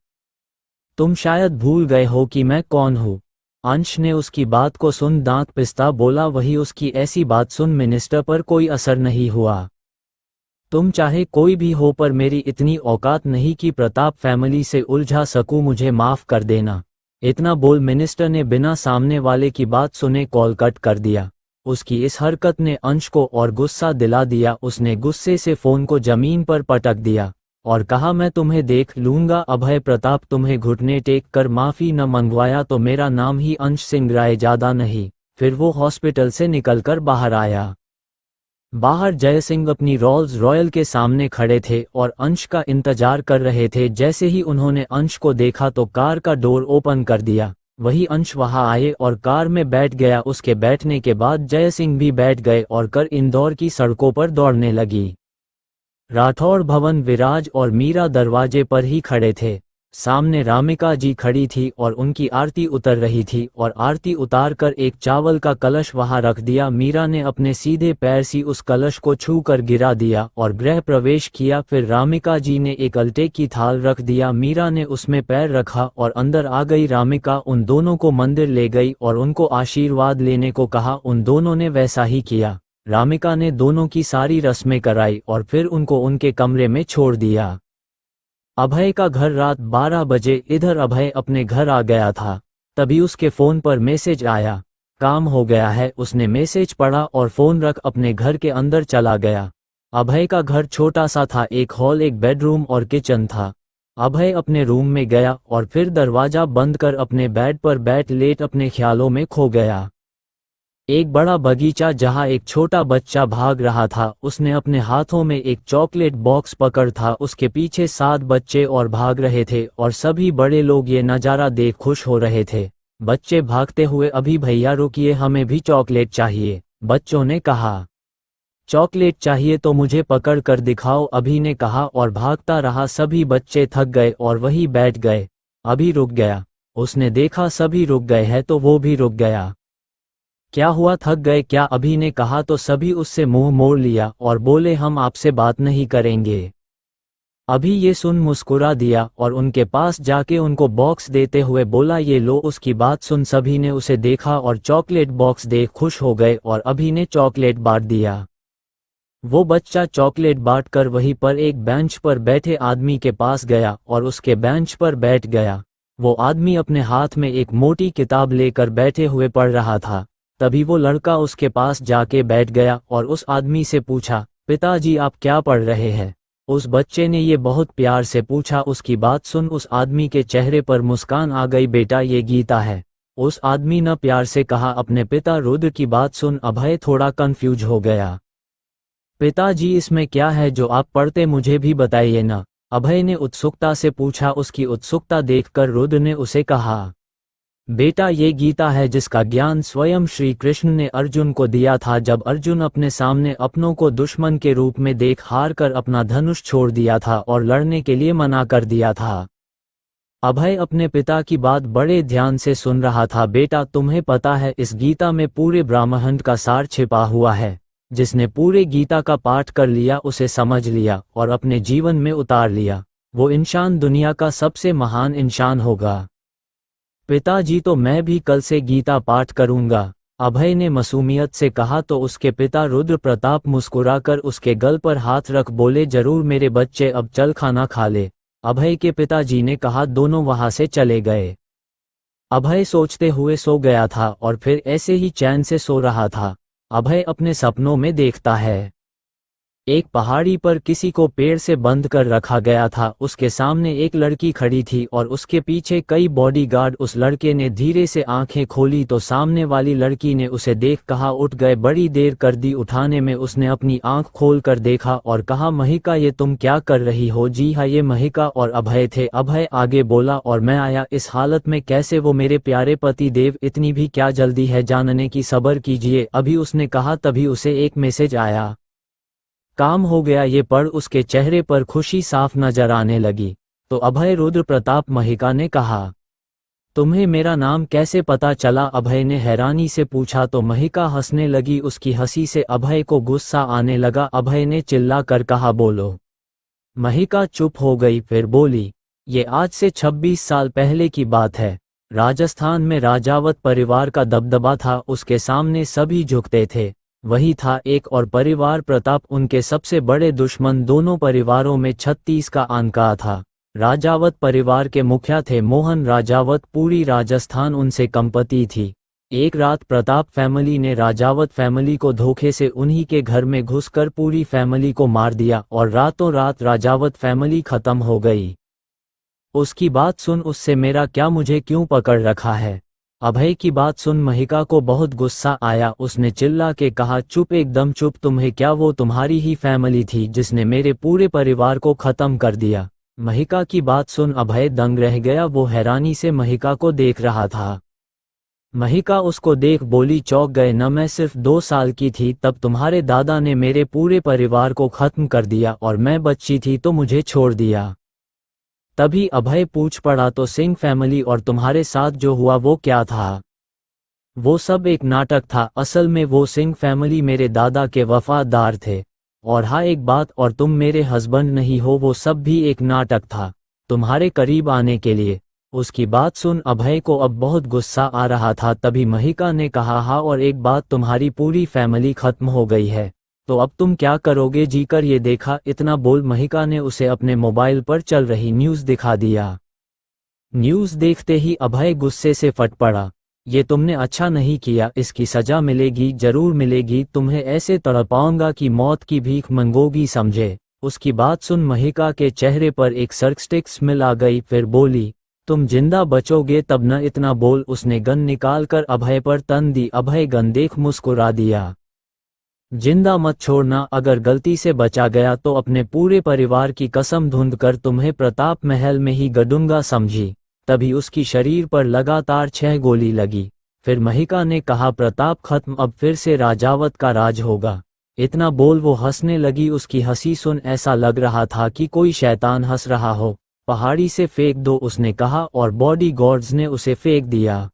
तुम शायद भूल गए हो कि मैं कौन हूँ। अंश ने उसकी बात को सुन दांत पिसता बोला। वही उसकी ऐसी बात सुन मिनिस्टर पर कोई असर नहीं हुआ। तुम चाहे कोई भी हो पर मेरी इतनी औकात नहीं कि प्रताप फैमिली से उलझा सकूं, मुझे माफ कर देना। इतना बोल मिनिस्टर ने बिना सामने वाले की बात सुने कॉल कट कर दिया। उसकी इस हरकत ने अंश को और गुस्सा दिला दिया। उसने गुस्से से फोन को जमीन पर पटक दिया और कहा, मैं तुम्हें देख लूंगा। अभय प्रताप तुम्हें घुटने टेक कर माफी न मंगवाया तो मेरा नाम ही अंश सिंह रायजादा नहीं। फिर वो हॉस्पिटल से निकलकर बाहर आया। बाहर जय सिंह अपनी रोल्स रॉयल के सामने खड़े थे और अंश का इंतजार कर रहे थे। जैसे ही उन्होंने अंश को देखा तो कार का डोर ओपन कर दिया। वही अंश वहां आए और कार में बैठ गया। उसके बैठने के बाद जय सिंह भी बैठ गए और कर इंदौर की सड़कों पर दौड़ने लगी। राठौड़ भवन, विराज और मीरा दरवाजे पर ही खड़े थे। सामने रामिका जी खड़ी थी और उनकी आरती उतर रही थी और आरती उतार कर एक चावल का कलश वहां रख दिया। मीरा ने अपने सीधे पैर से उस कलश को छू कर गिरा दिया और गृह प्रवेश किया। फिर रामिका जी ने एक अल्टे की थाल रख दिया। मीरा ने उसमें पैर रखा और अंदर आ गई। रामिका उन दोनों को मंदिर ले गई और उनको आशीर्वाद लेने को कहा। उन दोनों ने वैसा ही किया। रामिका ने दोनों की सारी रस्में कराई और फिर उनको उनके कमरे में छोड़ दिया। अभय का घर रात 12 बजे। इधर अभय अपने घर आ गया था। तभी उसके फोन पर मैसेज आया, काम हो गया है। उसने मैसेज पढ़ा और फोन रख अपने घर के अंदर चला गया। अभय का घर छोटा सा था। एक हॉल, एक बेडरूम और किचन था। अभय अपने रूम में गया और फिर दरवाजा बंद कर अपने बेड पर बैठ लेट अपने ख्यालों में खो गया। एक बड़ा बगीचा जहां एक छोटा बच्चा भाग रहा था। उसने अपने हाथों में एक चॉकलेट बॉक्स पकड़ था। उसके पीछे 7 बच्चे और भाग रहे थे और सभी बड़े लोग ये नज़ारा देख खुश हो रहे थे। बच्चे भागते हुए, अभी भैया रुकिए, हमें भी चॉकलेट चाहिए, बच्चों ने कहा। चॉकलेट चाहिए तो मुझे पकड़ कर दिखाओ, अभी ने कहा और भागता रहा। सभी बच्चे थक गए और वहीं बैठ गए। अभी रुक गया। उसने देखा सभी रुक गए हैं तो वो भी रुक गया। क्या हुआ, थक गए क्या, अभी ने कहा तो सभी उससे मुंह मोड़ लिया और बोले हम आपसे बात नहीं करेंगे। अभी ये सुन मुस्कुरा दिया और उनके पास जाके उनको बॉक्स देते हुए बोला ये लो। उसकी बात सुन सभी ने उसे देखा और चॉकलेट बॉक्स देख खुश हो गए और अभी ने चॉकलेट बांट दिया। वो बच्चा चॉकलेट बांट कर वहीं पर एक बेंच पर बैठे आदमी के पास गया और उसके बेंच पर बैठ गया। वो आदमी अपने हाथ में एक मोटी किताब लेकर बैठे हुए पढ़ रहा था। तभी वो लड़का उसके पास जाके बैठ गया और उस आदमी से पूछा, पिताजी आप क्या पढ़ रहे हैं? उस बच्चे ने ये बहुत प्यार से पूछा। उसकी बात सुन उस आदमी के चेहरे पर मुस्कान आ गई। बेटा ये गीता है। उस आदमी ने प्यार से कहा। अपने पिता रुद्र की बात सुन अभय थोड़ा कंफ्यूज हो गया। पिताजी इसमें क्या है जो आप पढ़ते, मुझे भी बताइए ना, अभय ने उत्सुकता से पूछा। उसकी उत्सुकता देखकर रुद्र ने उसे कहा, बेटा ये गीता है जिसका ज्ञान स्वयं श्री कृष्ण ने अर्जुन को दिया था जब अर्जुन अपने सामने अपनों को दुश्मन के रूप में देख हार कर अपना धनुष छोड़ दिया था और लड़ने के लिए मना कर दिया था। अभय अपने पिता की बात बड़े ध्यान से सुन रहा था। बेटा तुम्हें पता है इस गीता में पूरे ब्रह्मांड का सार छिपा हुआ है। जिसने पूरे गीता का पाठ कर लिया, उसे समझ लिया और अपने जीवन में उतार लिया, वो इंसान दुनिया का सबसे महान इंसान होगा। पिताजी तो मैं भी कल से गीता पाठ करूंगा, अभय ने मासूमियत से कहा। तो उसके पिता रुद्र प्रताप मुस्कुराकर उसके गल पर हाथ रख बोले, जरूर मेरे बच्चे, अब चल खाना खा ले। अभय के पिताजी ने कहा। दोनों वहां से चले गए। अभय सोचते हुए सो गया था और फिर ऐसे ही चैन से सो रहा था। अभय अपने सपनों में देखता है एक पहाड़ी पर किसी को पेड़ से बंद कर रखा गया था। उसके सामने एक लड़की खड़ी थी और उसके पीछे कई बॉडीगार्ड। उस लड़के ने धीरे से आंखें खोली तो सामने वाली लड़की ने उसे देख कहा, उठ गए, बड़ी देर कर दी उठाने में। उसने अपनी आंख खोल कर देखा और कहा, महिका ये तुम क्या कर रही हो? जी हाँ, ये महिका और अभय थे। अभय आगे बोला, और मैं आया इस हालत में कैसे? वो मेरे प्यारे पति देव, इतनी भी क्या जल्दी है जानने की, सब्र कीजिए, अभी उसने कहा। तभी उसे एक मैसेज आया, काम हो गया, ये पढ़। उसके चेहरे पर खुशी साफ नजर आने लगी। तो अभय रुद्र प्रताप, महिका ने कहा, तुम्हें मेरा नाम कैसे पता चला? अभय ने हैरानी से पूछा। तो महिका हंसने लगी। उसकी हंसी से अभय को गुस्सा आने लगा। अभय ने चिल्ला कर कहा, बोलो। महिका चुप हो गई, फिर बोली, ये आज से 26 साल पहले की बात है। राजस्थान में राजावत परिवार का दबदबा था, उसके सामने सभी झुकते थे। वही था एक और परिवार, प्रताप, उनके सबसे बड़े दुश्मन। दोनों परिवारों में 36 का आंका था। राजावत परिवार के मुखिया थे मोहन राजावत। पूरी राजस्थान उनसे कंपती थी। एक रात प्रताप फैमिली ने राजावत फैमिली को धोखे से उन्हीं के घर में घुसकर पूरी फैमिली को मार दिया और रातों रात राजावत फैमिली खत्म हो गई। उसकी बात सुन, उससे मेरा क्या, मुझे क्यों पकड़ रखा है? अभय की बात सुन महिका को बहुत गुस्सा आया। उसने चिल्ला के कहा, चुप, एकदम चुप। तुम्हें क्या, वो तुम्हारी ही फैमिली थी जिसने मेरे पूरे परिवार को खत्म कर दिया। महिका की बात सुन अभय दंग रह गया। वो हैरानी से महिका को देख रहा था। महिका उसको देख बोली, चौंक गए न? मैं सिर्फ 2 साल की थी तब तुम्हारे दादा ने मेरे पूरे परिवार को खत्म कर दिया और मैं बच्ची थी तो मुझे छोड़ दिया। तभी अभय पूछ पड़ा, तो सिंह फैमिली और तुम्हारे साथ जो हुआ वो क्या था? वो सब एक नाटक था। असल में वो सिंह फैमिली मेरे दादा के वफादार थे। और हाँ एक बात, और तुम मेरे हस्बैंड नहीं हो, वो सब भी एक नाटक था तुम्हारे करीब आने के लिए। उसकी बात सुन अभय को अब बहुत गुस्सा आ रहा था। तभी महिका ने कहा, हाँ और एक बात, तुम्हारी पूरी फैमिली खत्म हो गई है, तो अब तुम क्या करोगे? जीकर ये देखा। इतना बोल महिका ने उसे अपने मोबाइल पर चल रही न्यूज़ दिखा दिया। न्यूज़ देखते ही अभय गुस्से से फट पड़ा, ये तुमने अच्छा नहीं किया, इसकी सजा मिलेगी, जरूर मिलेगी, तुम्हें ऐसे तड़पाऊंगा कि मौत की भीख मंगोगी, समझे? उसकी बात सुन महिका के चेहरे पर एक सर्कस्टिक स्मिल आ गई। फिर बोली, तुम जिंदा बचोगे तब न, इतना बोल उसने गन निकालकर अभय पर तन दी। अभय गन देख मुस्कुरा दिया, जिंदा मत छोड़ना, अगर गलती से बचा गया तो अपने पूरे परिवार की कसम धुंध कर तुम्हें प्रताप महल में ही गड़ूंगा, समझी? तभी उसकी शरीर पर लगातार 6 गोली लगी। फिर महिका ने कहा, प्रताप खत्म, अब फिर से राजावत का राज होगा। इतना बोल वो हंसने लगी। उसकी हंसी सुन ऐसा लग रहा था कि कोई शैतान हंस रहा हो। पहाड़ी से फेंक दो उसने कहा और बॉडी गार्ड्स ने उसे फेंक दिया।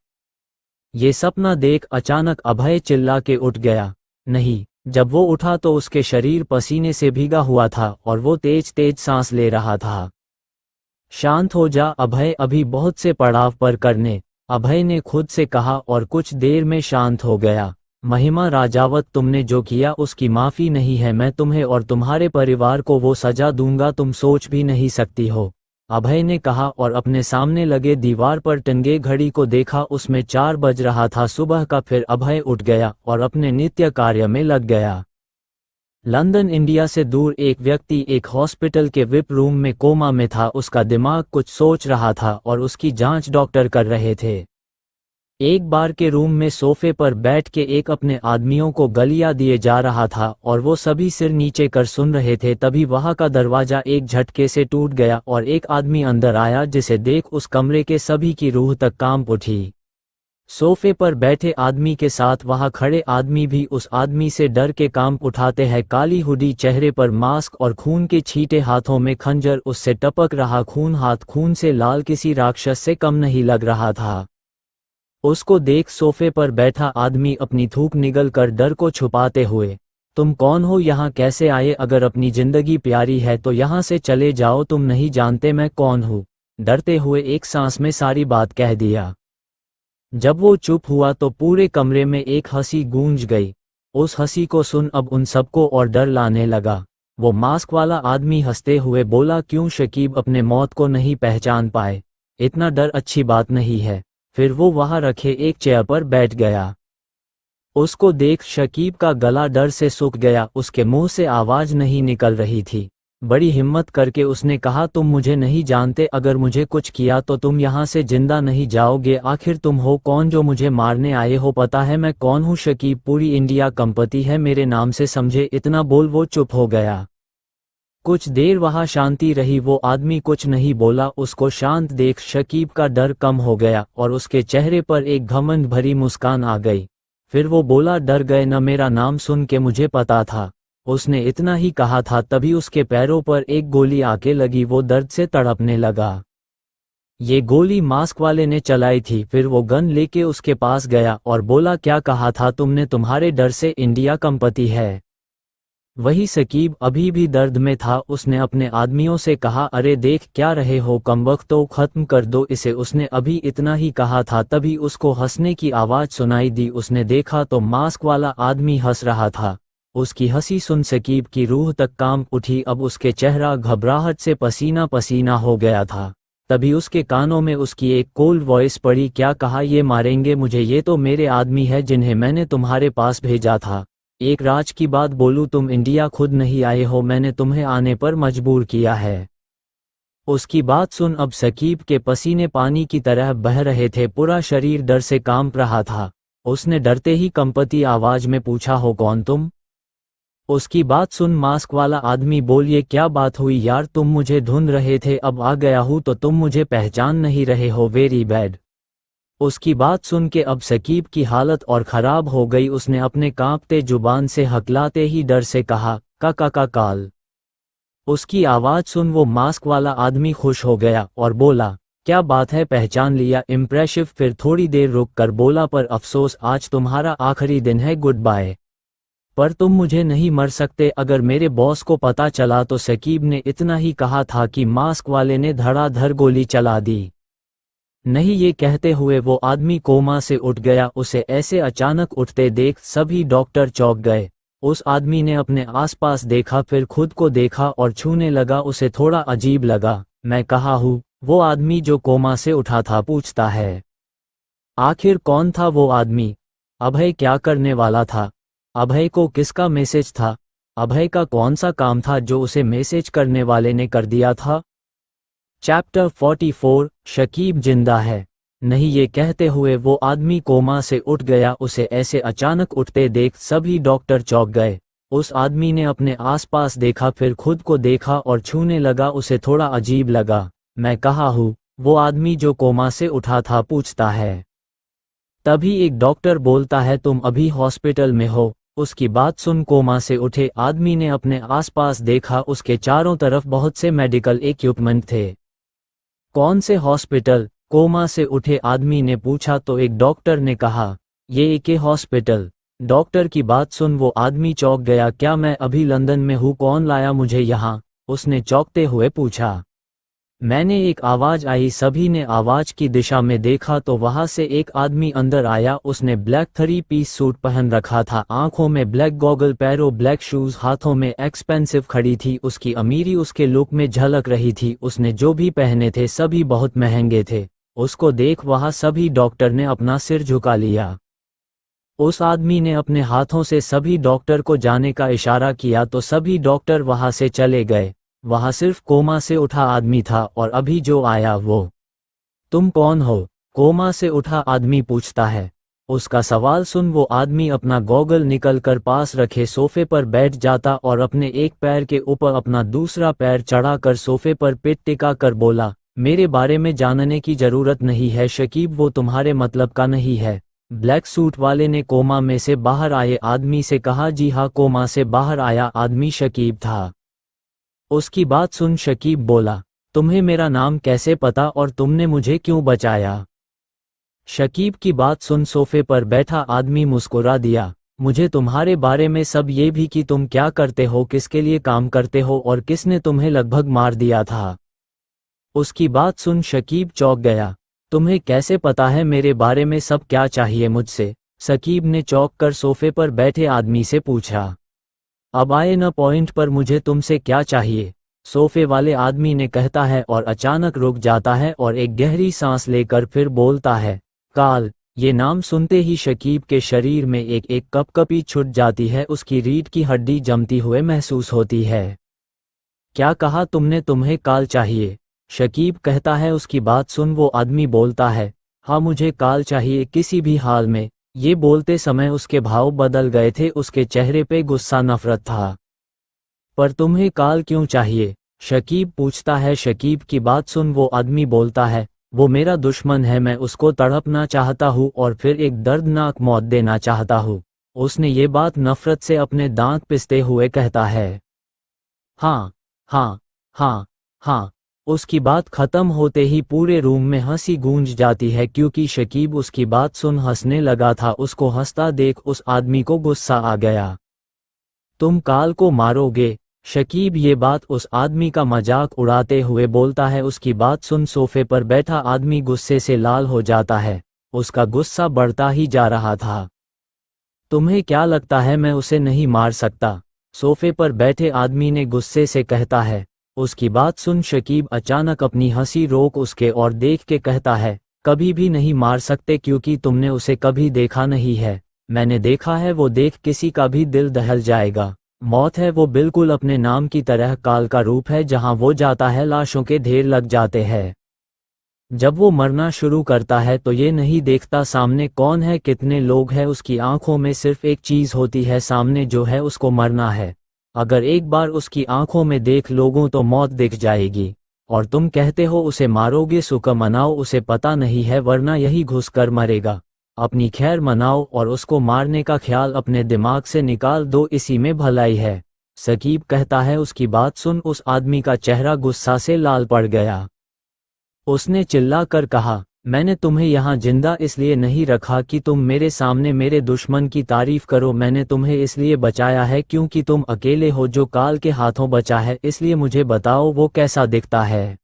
ये सपना देख अचानक अभय चिल्ला के उठ गया। नहीं, जब वो उठा तो उसके शरीर पसीने से भीगा हुआ था और वो तेज तेज सांस ले रहा था। शांत हो जा अभय, अभी बहुत से पड़ाव पर करने, अभय ने खुद से कहा और कुछ देर में शांत हो गया। महिमा राजावत, तुमने जो किया उसकी माफी नहीं है। मैं तुम्हें और तुम्हारे परिवार को वो सजा दूंगा तुम सोच भी नहीं सकती हो, अभय ने कहा और अपने सामने लगे दीवार पर टंगे घड़ी को देखा। उसमें 4 बज रहा था सुबह का। फिर अभय उठ गया और अपने नित्य कार्य में लग गया। लंदन इंडिया से दूर एक व्यक्ति एक हॉस्पिटल के विप रूम में कोमा में था। उसका दिमाग कुछ सोच रहा था और उसकी जांच डॉक्टर कर रहे थे। एक बार के रूम में सोफे पर बैठ के एक अपने आदमियों को गलियां दिए जा रहा था और वो सभी सिर नीचे कर सुन रहे थे। तभी वहां का दरवाजा एक झटके से टूट गया और एक आदमी अंदर आया, जिसे देख उस कमरे के सभी की रूह तक कांप उठी। सोफे पर बैठे आदमी के साथ वहां खड़े आदमी भी उस आदमी से डर के कांप उठाते हैं। काली हुडी, चेहरे पर मास्क और खून के छींटे, हाथों में खंजर, उससे टपक रहा खून हाथ खून से लाल किसी राक्षस से कम नहीं लग रहा था। उसको देख सोफे पर बैठा आदमी अपनी थूक निगल कर डर को छुपाते हुए, तुम कौन हो, यहाँ कैसे आए? अगर अपनी जिंदगी प्यारी है तो यहाँ से चले जाओ, तुम नहीं जानते मैं कौन हूँ, डरते हुए एक सांस में सारी बात कह दिया। जब वो चुप हुआ तो पूरे कमरे में एक हंसी गूंज गई। उस हंसी को सुन अब उन सबको और डर लाने लगा। वो मास्क वाला आदमी हंसते हुए बोला, क्यों शकीब अपने मौत को नहीं पहचान पाए? इतना डर अच्छी बात नहीं है। फिर वो वहां रखे एक चेयर पर बैठ गया। उसको देख शकीब का गला डर से सूख गया। उसके मुंह से आवाज नहीं निकल रही थी। बड़ी हिम्मत करके उसने कहा, तुम मुझे नहीं जानते, अगर मुझे कुछ किया तो तुम यहाँ से जिंदा नहीं जाओगे। आखिर तुम हो कौन जो मुझे मारने आए हो? पता है मैं कौन हूँ शकीब, पूरी इंडिया कंपनी है मेरे नाम से, समझे? इतना बोल वो चुप हो गया। कुछ देर वहां शांति रही। वो आदमी कुछ नहीं बोला। उसको शांत देख शकीब का डर कम हो गया और उसके चेहरे पर एक घमंड भरी मुस्कान आ गई। फिर वो बोला, डर गए न? मेरा नाम सुन के मुझे पता था। उसने इतना ही कहा था तभी उसके पैरों पर एक गोली आके लगी। वो दर्द से तड़पने लगा। ये गोली मास्क वाले ने चलाई थी। फिर वो गन लेके उसके पास गया और बोला, क्या कहा था तुमने? तुम्हारे डर से इंडिया कंपनी है। वही शकीब अभी भी दर्द में था। उसने अपने आदमियों से कहा, अरे देख क्या रहे हो, कमबख्त, तो खत्म कर दो इसे। उसने अभी इतना ही कहा था तभी उसको हंसने की आवाज सुनाई दी। उसने देखा तो मास्क वाला आदमी हंस रहा था। उसकी हंसी सुन शकीब की रूह तक कांप उठी। अब उसके चेहरा घबराहट से पसीना पसीना हो गया था। तभी उसके कानों में उसकी एक कोल्ड वॉइस पड़ी, क्या कहा? ये मारेंगे मुझे? ये तो मेरे आदमी है जिन्हें मैंने तुम्हारे पास भेजा था। एक राज की बात बोलूं, तुम इंडिया खुद नहीं आए हो, मैंने तुम्हें आने पर मजबूर किया है। उसकी बात सुन अब शकीब के पसीने पानी की तरह बह रहे थे। पूरा शरीर डर से कांप रहा था। उसने डरते ही कंपती आवाज में पूछा, हो कौन तुम? उसकी बात सुन मास्क वाला आदमी बोलिए, क्या बात हुई यार, तुम मुझे ढूंढ रहे थे, अब आ गया हूं तो तुम मुझे पहचान नहीं रहे हो, वेरी बैड। उसकी बात सुन के अब शकीब की हालत और खराब हो गई। उसने अपने कांपते जुबान से हकलाते ही डर से कहा, का काल। उसकी आवाज सुन वो मास्क वाला आदमी खुश हो गया और बोला, क्या बात है, पहचान लिया, इम्प्रेसिव। फिर थोड़ी देर रुक कर बोला, पर अफसोस आज तुम्हारा आखिरी दिन है, गुड बाय। पर तुम मुझे नहीं मर सकते, अगर मेरे बॉस को पता चला तो। शकीब ने इतना ही कहा था कि मास्क वाले ने धड़ाधड़ गोली चला दी। नहीं, ये कहते हुए वो आदमी कोमा से उठ गया। उसे ऐसे अचानक उठते देख सभी डॉक्टर चौंक गए। उस आदमी ने अपने आसपास देखा, फिर खुद को देखा और छूने लगा। उसे थोड़ा अजीब लगा। मैं कहाँ हूँ? वो आदमी जो कोमा से उठा था पूछता है। आखिर कौन था वो आदमी? अभय क्या करने वाला था? अभय को किसका मैसेज था? अभय का कौन सा काम था जो उसे मैसेज करने वाले ने कर दिया था? चैप्टर 44, शकीब जिंदा है। नहीं, ये कहते हुए वो आदमी कोमा से उठ गया। उसे ऐसे अचानक उठते देख सभी डॉक्टर चौंक गए। उस आदमी ने अपने आसपास देखा, फिर खुद को देखा और छूने लगा। उसे थोड़ा अजीब लगा। मैं कहाँ हूँ? वो आदमी जो कोमा से उठा था पूछता है। तभी एक डॉक्टर बोलता है, तुम अभी हॉस्पिटल में हो, उसकी बात सुन कोमा से उठे आदमी ने अपने आसपास देखा, उसके चारों तरफ बहुत से मेडिकल इक्विपमेंट थे। कौन से हॉस्पिटल? कोमा से उठे आदमी ने पूछा तो एक डॉक्टर ने कहा, ये एक हॉस्पिटल। डॉक्टर की बात सुन वो आदमी चौंक गया, क्या मैं अभी लंदन में हूँ? कौन लाया मुझे यहाँ? उसने चौंकते हुए पूछा। मैंने एक आवाज आई, सभी ने आवाज की दिशा में देखा तो वहां से एक आदमी अंदर आया। उसने ब्लैक 3 पीस सूट पहन रखा था, आंखों में ब्लैक गॉगल, पैरों ब्लैक शूज, हाथों में एक्सपेंसिव खड़ी थी। उसकी अमीरी उसके लुक में झलक रही थी। उसने जो भी पहने थे सभी बहुत महंगे थे। उसको देख वहां सभी डॉक्टर ने अपना सिर झुका लिया। उस आदमी ने अपने हाथों से सभी डॉक्टर को जाने का इशारा किया तो सभी डॉक्टर वहां से चले गए। वहां सिर्फ कोमा से उठा आदमी था और अभी जो आया वो। तुम कौन हो? कोमा से उठा आदमी पूछता है। उसका सवाल सुन वो आदमी अपना गॉगल निकल कर पास रखे सोफे पर बैठ जाता और अपने एक पैर के ऊपर अपना दूसरा पैर चढ़ाकर सोफे पर पिट टिका कर बोला, मेरे बारे में जानने की जरूरत नहीं है शकीब, वो तुम्हारे मतलब का नहीं है। ब्लैक सूट वाले ने कोमा में से बाहर आए आदमी से कहा। जी हाँ, कोमा से बाहर आया आदमी शकीब था। उसकी बात सुन शकीब बोला, तुम्हें मेरा नाम कैसे पता और तुमने मुझे क्यों बचाया? शकीब की बात सुन सोफे पर बैठा आदमी मुस्कुरा दिया, मुझे तुम्हारे बारे में सब ये भी कि तुम क्या करते हो, किसके लिए काम करते हो और किसने तुम्हें लगभग मार दिया था। उसकी बात सुन शकीब चौंक गया, तुम्हें कैसे पता है मेरे बारे में सब? क्या चाहिए मुझसे? शकीब ने चौंक कर सोफे पर बैठे आदमी से पूछा। अब आए न पॉइंट पर, मुझे तुमसे क्या चाहिए? सोफे वाले आदमी ने कहता है और अचानक रुक जाता है और एक गहरी सांस लेकर फिर बोलता है, काल। ये नाम सुनते ही शकीब के शरीर में एक एक कपकपी छुट जाती है, उसकी रीढ़ की हड्डी जमती हुए महसूस होती है। क्या कहा तुमने? तुम्हें काल चाहिए? शकीब कहता है। उसकी बात सुन वो आदमी बोलता है, हाँ मुझे काल चाहिए, किसी भी हाल में। ये बोलते समय उसके भाव बदल गए थे, उसके चेहरे पे गुस्सा, नफरत था। पर तुम्हें काल क्यों चाहिए? शकीब पूछता है। शकीब की बात सुन वो आदमी बोलता है, वो मेरा दुश्मन है, मैं उसको तड़पना चाहता हूँ और फिर एक दर्दनाक मौत देना चाहता हूँ। उसने ये बात नफरत से अपने दांत पिसते हुए कहता है। हाँ हाँ हाँ हाँ। उसकी बात खत्म होते ही पूरे रूम में हंसी गूंज जाती है क्योंकि शकीब उसकी बात सुन हंसने लगा था। उसको हंसता देख उस आदमी को गुस्सा आ गया। तुम काल को मारोगे? शकीब ये बात उस आदमी का मजाक उड़ाते हुए बोलता है। उसकी बात सुन सोफे पर बैठा आदमी गुस्से से लाल हो जाता है। उसका गुस्सा बढ़ता ही जा रहा था। तुम्हें क्या लगता है मैं उसे नहीं मार सकता? सोफे पर बैठे आदमी ने गुस्से से कहता है। उसकी बात सुन शकीब अचानक अपनी हंसी रोक उसके और देख के कहता है, कभी भी नहीं मार सकते क्योंकि तुमने उसे कभी देखा नहीं है। मैंने देखा है, वो देख किसी का भी दिल दहल जाएगा। मौत है वो बिल्कुल अपने नाम की तरह काल का रूप है, जहां वो जाता है लाशों के ढेर लग जाते हैं। जब वो मरना शुरू करता है तो ये नहीं देखता सामने कौन है, कितने लोग हैं, उसकी आंखों में सिर्फ एक चीज होती है, सामने जो है उसको मरना है। अगर एक बार उसकी आंखों में देख लोगों तो मौत दिख जाएगी। और तुम कहते हो उसे मारोगे, सुख मनाओ, उसे पता नहीं है वरना यही घुस कर मरेगा। अपनी खैर मनाओ और उसको मारने का ख्याल अपने दिमाग से निकाल दो, इसी में भलाई है। शकीब कहता है। उसकी बात सुन उस आदमी का चेहरा गुस्सा से लाल पड़ गया। उसने चिल्ला कर कहा, मैंने तुम्हें यहाँ जिंदा इसलिए नहीं रखा कि तुम मेरे सामने मेरे दुश्मन की तारीफ करो। मैंने तुम्हें इसलिए बचाया है क्योंकि तुम अकेले हो जो काल के हाथों बचा है। इसलिए मुझे बताओ वो कैसा दिखता है।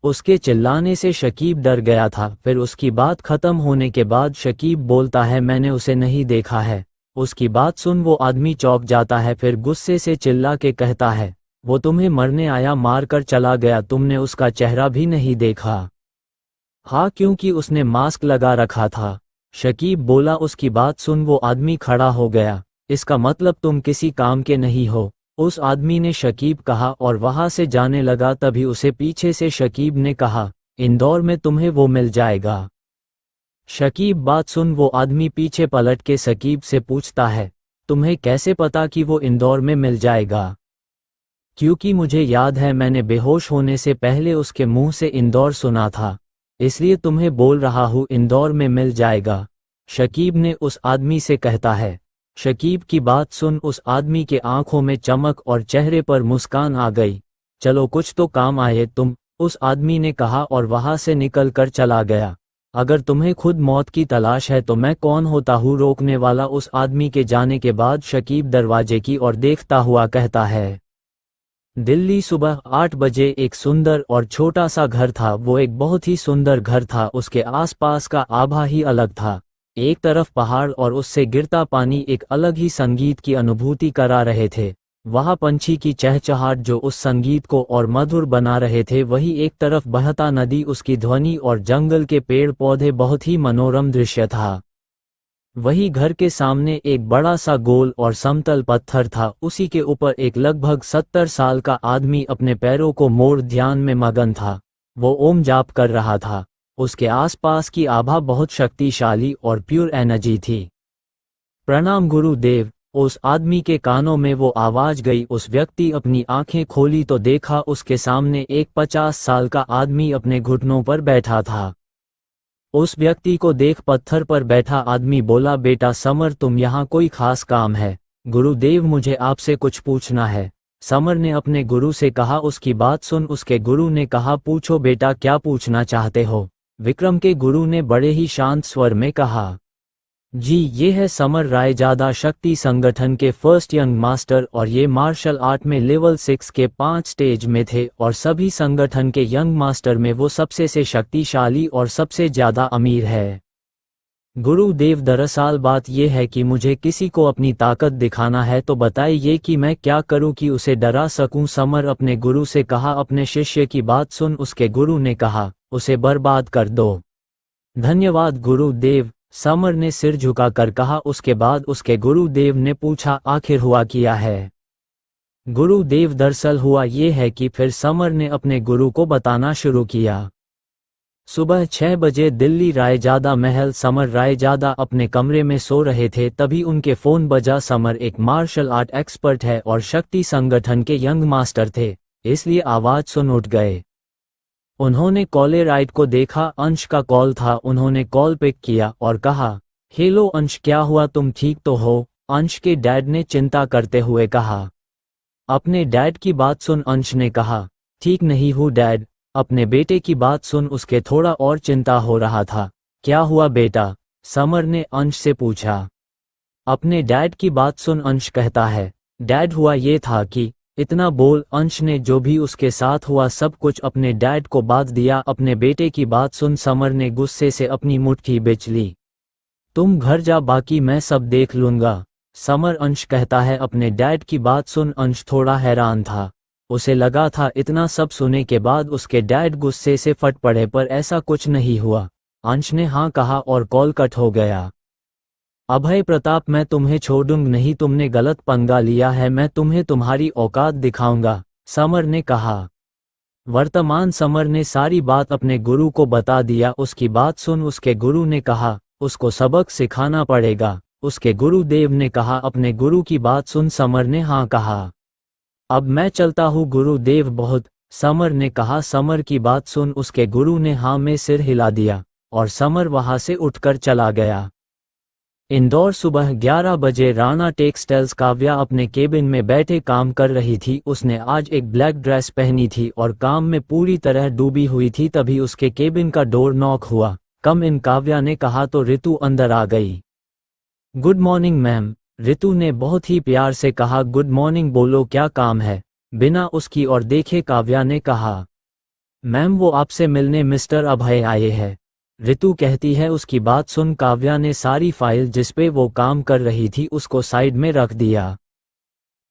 उसके चिल्लाने से शकीब डर गया था। फिर उसकी बात खत्म होने के बाद शकीब बोलता है, मैंने उसे नहीं देखा है। उसकी बात सुन वो आदमी चौंक जाता है, फिर गुस्से से चिल्ला के कहता है, वो तुम्हें मरने आया, मार कर चला गया, तुमने उसका चेहरा भी नहीं देखा? हाँ, क्योंकि उसने मास्क लगा रखा था। शकीब बोला। उसकी बात सुन वो आदमी खड़ा हो गया। इसका मतलब तुम किसी काम के नहीं हो, उस आदमी ने शकीब कहा और वहां से जाने लगा। तभी उसे पीछे से शकीब ने कहा, इंदौर में तुम्हें वो मिल जाएगा। शकीब बात सुन वो आदमी पीछे पलट के शकीब से पूछता है, तुम्हें कैसे पता कि वो इंदौर में मिल जाएगा? क्योंकि मुझे याद है मैंने बेहोश होने से पहले उसके मुंह से इंदौर सुना था, इसलिए तुम्हें बोल रहा हूँ इंदौर में मिल जाएगा। शकीब ने उस आदमी से कहता है। शकीब की बात सुन उस आदमी के आंखों में चमक और चेहरे पर मुस्कान आ गई। चलो कुछ तो काम आए तुम, उस आदमी ने कहा और वहां से निकल कर चला गया। अगर तुम्हें खुद मौत की तलाश है तो मैं कौन होता हूँ, रोकने वाला उस आदमी के जाने के बाद शकीब दरवाजे की ओर देखता हुआ कहता है। दिल्ली सुबह 8 बजे एक सुंदर और छोटा सा घर था। वो एक बहुत ही सुंदर घर था। उसके आसपास का आभा ही अलग था। एक तरफ पहाड़ और उससे गिरता पानी एक अलग ही संगीत की अनुभूति करा रहे थे। वहाँ पंछी की चहचहाट जो उस संगीत को और मधुर बना रहे थे, वही एक तरफ बहता नदी उसकी ध्वनि और जंगल के पेड़ पौधे बहुत ही मनोरम दृश्य था। वही घर के सामने एक बड़ा सा गोल और समतल पत्थर था। उसी के ऊपर एक लगभग 70 साल का आदमी अपने पैरों को मोड़ ध्यान में मगन था। वो ओम जाप कर रहा था। उसके आसपास की आभा बहुत शक्तिशाली और प्योर एनर्जी थी। प्रणाम गुरुदेव, उस आदमी के कानों में वो आवाज गई। उस व्यक्ति अपनी आंखें खोली तो देखा उसके सामने एक 50 साल का आदमी अपने घुटनों पर बैठा था। उस व्यक्ति को देख पत्थर पर बैठा आदमी बोला, बेटा समर, तुम यहाँ कोई खास काम है? गुरुदेव, मुझे आपसे कुछ पूछना है, समर ने अपने गुरु से कहा। उसकी बात सुन उसके गुरु ने कहा, पूछो बेटा, क्या पूछना चाहते हो? विक्रम के गुरु ने बड़े ही शांत स्वर में कहा। जी, ये है समर रायजादा, शक्ति संगठन के फर्स्ट यंग मास्टर, और ये मार्शल आर्ट में लेवल 6 के 5 स्टेज में थे और सभी संगठन के यंग मास्टर में वो सबसे से शक्तिशाली और सबसे ज्यादा अमीर है। गुरुदेव, दरअसल बात ये है कि मुझे किसी को अपनी ताकत दिखाना है, तो बताइए कि मैं क्या करूं कि उसे डरा सकूं? समर अपने गुरु से कहा। अपने शिष्य की बात सुन उसके गुरु ने कहा, उसे बर्बाद कर दो। धन्यवाद गुरुदेव, समर ने सिर झुकाकर कहा। उसके बाद उसके गुरुदेव ने पूछा, आखिर हुआ क्या है? गुरुदेव, दरअसल हुआ ये है कि फिर समर ने अपने गुरु को बताना शुरू किया। सुबह 6 बजे दिल्ली रायजादा महल। समर रायजादा अपने कमरे में सो रहे थे, तभी उनके फोन बजा। समर एक मार्शल आर्ट एक्सपर्ट है और शक्ति संगठन के यंग मास्टर थे, इसलिए आवाज सुन उठ गए। उन्होंने कॉलर आइड को देखा। अंश का कॉल था। उन्होंने कॉल पिक किया और कहा, हेलो अंश, क्या हुआ, तुम ठीक तो हो? अंश के डैड ने चिंता करते हुए कहा। अपने डैड की बात सुन अंश ने कहा, ठीक नहीं हूँ डैड। अपने बेटे की बात सुन उसके थोड़ा और चिंता हो रहा था। क्या हुआ बेटा? समर ने अंश से पूछा। अपने डैड की बात सुन अंश कहता है, डैड हुआ ये था कि, इतना बोल अंश ने जो भी उसके साथ हुआ सब कुछ अपने डैड को बात दिया। अपने बेटे की बात सुन समर ने गुस्से से अपनी मुट्ठी बिछ ली। तुम घर जा, बाकी मैं सब देख लूंगा। समर अंश कहता है। अपने डैड की बात सुन अंश थोड़ा हैरान था। उसे लगा था इतना सब सुनने के बाद उसके डैड गुस्से से फट पड़े, पर ऐसा कुछ नहीं हुआ। अंश ने हाँ कहा और कॉल कट हो गया। अभय प्रताप, मैं तुम्हें छोड़ूंगा नहीं, तुमने गलत पंगा लिया है, मैं तुम्हें तुम्हारी औकात दिखाऊंगा, समर ने कहा। वर्तमान समर ने सारी बात अपने गुरु को बता दिया। उसकी बात सुन उसके गुरु ने कहा, उसको सबक सिखाना पड़ेगा। उसके गुरुदेव ने कहा। अपने गुरु की बात सुन समर ने हाँ कहा। अब मैं चलता हूँ गुरुदेव, बहुत, समर ने कहा। समर की बात सुन उसके गुरु ने हाँ में सिर हिला दिया और समर वहां से उठकर चला गया। इंदौर सुबह 11 बजे राणा टेक्सटाइल्स। काव्या अपने केबिन में बैठे काम कर रही थी। उसने आज एक ब्लैक ड्रेस पहनी थी और काम में पूरी तरह डूबी हुई थी। तभी उसके केबिन का डोर नॉक हुआ। कम इन, काव्या ने कहा तो ऋतु अंदर आ गई। गुड मॉर्निंग मैम, ऋतु ने बहुत ही प्यार से कहा। गुड मॉर्निंग, बोलो क्या काम है? बिना उसकी ओर देखे काव्या ने कहा, मैम वो आपसे मिलने मिस्टर अभय आए हैं, ऋतु कहती है। उसकी बात सुन काव्या ने सारी फाइल जिसपे वो काम कर रही थी उसको साइड में रख दिया।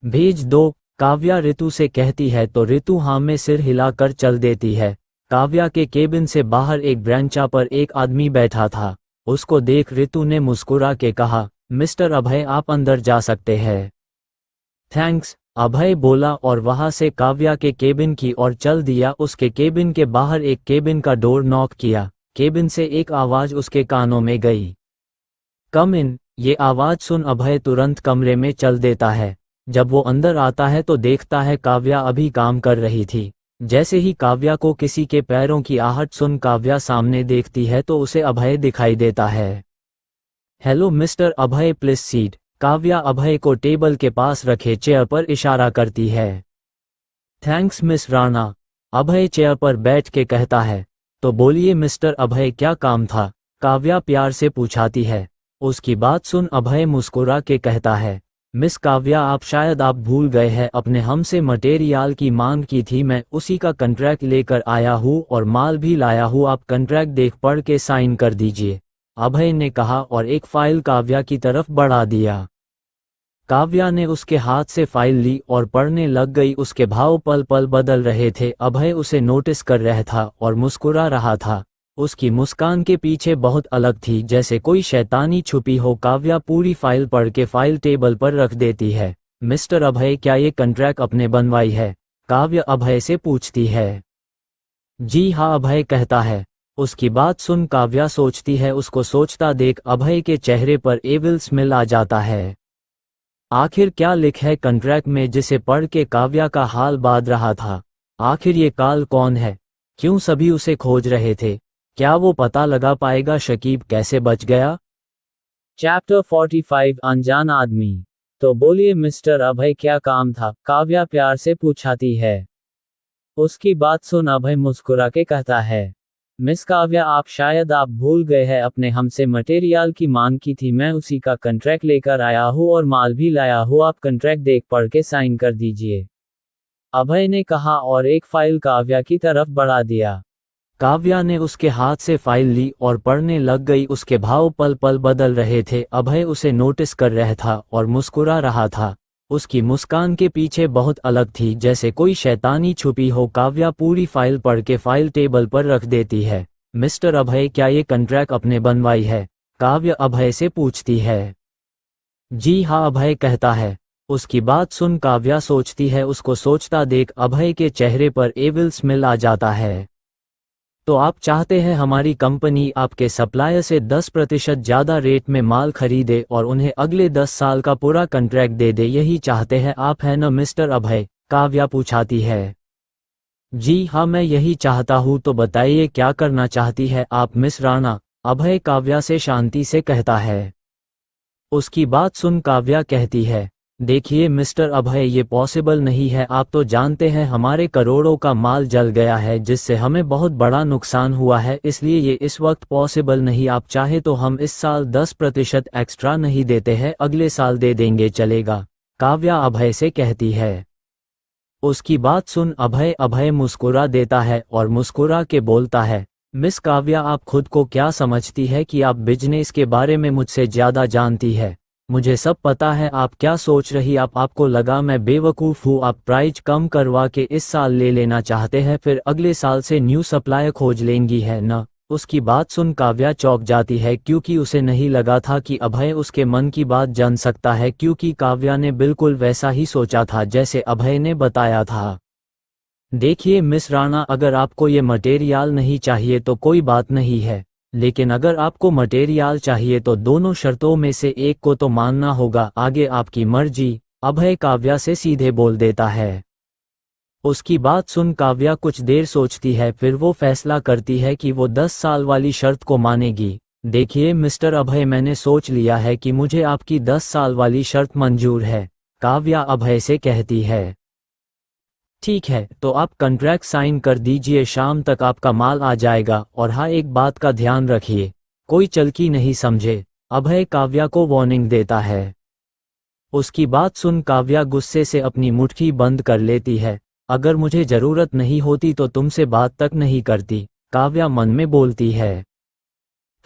भेज दो, काव्या ऋतु से कहती है तो ऋतु हाँ में सिर हिलाकर चल देती है। काव्या के केबिन से बाहर एक ब्रेंचा पर एक आदमी बैठा था। उसको देख ऋतु ने मुस्कुरा के कहा, मिस्टर अभय आप अंदर जा सकते हैं। थैंक्स, अभय बोला और वहां से काव्या के केबिन की ओर चल दिया। उसके केबिन के बाहर एक केबिन का डोर नॉक किया। केबिन से एक आवाज उसके कानों में गई, कम इन। ये आवाज सुन अभय तुरंत कमरे में चल देता है। जब वो अंदर आता है तो देखता है काव्या अभी काम कर रही थी। जैसे ही काव्या को किसी के पैरों की आहट सुन काव्या सामने देखती है तो उसे अभय दिखाई देता है। Hello mister Abhay, please seat, Kavya Abhay को टेबल के पास रखे चेयर पर इशारा करती है। थैंक्स मिस राणा, अभय चेयर पर बैठ के कहता है। तो बोलिए मिस्टर अभय, क्या काम था? काव्या प्यार से पूछाती है। उसकी बात सुन अभय मुस्कुरा के कहता है, मिस काव्या, आप भूल गए हैं, अपने हमसे मटेरियल की मांग की थी, मैं उसी का कॉन्ट्रैक्ट लेकर आया हूँ और माल भी लाया हूँ, आप कॉन्ट्रैक्ट देख पढ़ के साइन कर दीजिए, अभय ने कहा और एक फाइल काव्या की तरफ बढ़ा दिया। काव्या ने उसके हाथ से फाइल ली और पढ़ने लग गई। उसके भाव पल पल बदल रहे थे। अभय उसे नोटिस कर रहा था और मुस्कुरा रहा था। उसकी मुस्कान के पीछे बहुत अलग थी, जैसे कोई शैतानी छुपी हो। काव्या पूरी फाइल पढ़ के फाइल टेबल पर रख देती है। मिस्टर अभय, क्या ये कॉन्ट्रैक्ट अपने बनवाई है? काव्या अभय से पूछती है। जी हाँ, अभय कहता है। उसकी बात सुन काव्या सोचती है। उसको सोचता देख अभय के चेहरे पर एविल स्मेल आ जाता है। आखिर क्या लिखा है कॉन्ट्रैक्ट में, जिसे पढ़ के काव्या का हाल बाध रहा था? आखिर ये काल कौन है? क्यों सभी उसे खोज रहे थे? क्या वो पता लगा पाएगा शकीब कैसे बच गया? चैप्टर 45 अनजान आदमी। तो बोलिए मिस्टर अभय, क्या काम था? काव्या प्यार से पूछाती है। उसकी बात सुन अभय मुस्कुरा के कहता है, मिस काव्या, आप भूल गए हैं, अपने हमसे मटेरियल की मांग की थी, मैं उसी का कॉन्ट्रैक्ट लेकर आया हूँ और माल भी लाया हूँ, आप कॉन्ट्रैक्ट देख पढ़ के साइन कर दीजिए, अभय ने कहा और एक फाइल काव्या की तरफ बढ़ा दिया। काव्या ने उसके हाथ से फाइल ली और पढ़ने लग गई। उसके भाव पल पल बदल रहे थे। अभय उसे नोटिस कर रहा था और मुस्कुरा रहा था। उसकी मुस्कान के पीछे बहुत अलग थी, जैसे कोई शैतानी छुपी हो। काव्या पूरी फाइल पढ़ के फाइल टेबल पर रख देती है। मिस्टर अभय, क्या ये कॉन्ट्रैक्ट अपने बनवाई है? काव्या अभय से पूछती है। जी हाँ, अभय कहता है। उसकी बात सुन काव्या सोचती है। उसको सोचता देख अभय के चेहरे पर एविल स्मेल आ जाता है। तो आप चाहते हैं हमारी कंपनी आपके सप्लायर से 10% ज़्यादा रेट में माल खरीदे और उन्हें अगले 10 साल का पूरा कॉन्ट्रैक्ट दे दे, यही चाहते हैं आप, है न मिस्टर अभय? काव्या पूछाती है। जी हाँ, मैं यही चाहता हूँ। तो बताइए क्या करना चाहती है आप मिस राणा? अभय काव्या से शांति से कहता है। उसकी बात सुन काव्या कहती है, देखिए मिस्टर अभय, ये पॉसिबल नहीं है। आप तो जानते हैं हमारे करोड़ों का माल जल गया है, जिससे हमें बहुत बड़ा नुकसान हुआ है, इसलिए ये इस वक्त पॉसिबल नहीं। आप चाहे तो हम इस साल 10% एक्स्ट्रा नहीं देते हैं, अगले साल दे देंगे, चलेगा? काव्या अभय से कहती है। उसकी बात सुन अभय मुस्कुरा देता है और मुस्कुरा के बोलता है, मिस काव्या, आप खुद को क्या समझती है कि आप बिजनेस के बारे में मुझसे ज़्यादा जानती है? मुझे सब पता है आप क्या सोच रही। आपको लगा मैं बेवकूफ़ हूँ? आप प्राइस कम करवा के इस साल ले लेना चाहते हैं, फिर अगले साल से न्यू सप्लायर खोज लेंगी, है न? उसकी बात सुन काव्या चौंक जाती है, क्योंकि उसे नहीं लगा था कि अभय उसके मन की बात जान सकता है, क्योंकि काव्या ने बिल्कुल वैसा ही सोचा था जैसे अभय ने बताया था। देखिए मिस राणा, अगर आपको ये मटेरियल नहीं चाहिए तो कोई बात नहीं है, लेकिन अगर आपको मटेरियल चाहिए तो दोनों शर्तों में से एक को तो मानना होगा, आगे आपकी मर्जी, अभय काव्या से सीधे बोल देता है। उसकी बात सुन काव्या कुछ देर सोचती है, फिर वो फैसला करती है कि वो 10 साल वाली शर्त को मानेगी। देखिए मिस्टर अभय, मैंने सोच लिया है कि मुझे आपकी 10 साल वाली शर्त मंजूर है, काव्या अभय से कहती है। ठीक है, तो आप कॉन्ट्रैक्ट साइन कर दीजिए, शाम तक आपका माल आ जाएगा। और हाँ, एक बात का ध्यान रखिए, कोई चलकी नहीं समझे, अभय काव्या को वार्निंग देता है। उसकी बात सुन काव्या गुस्से से अपनी मुट्ठी बंद कर लेती है। अगर मुझे जरूरत नहीं होती तो तुमसे बात तक नहीं करती, काव्या मन में बोलती है।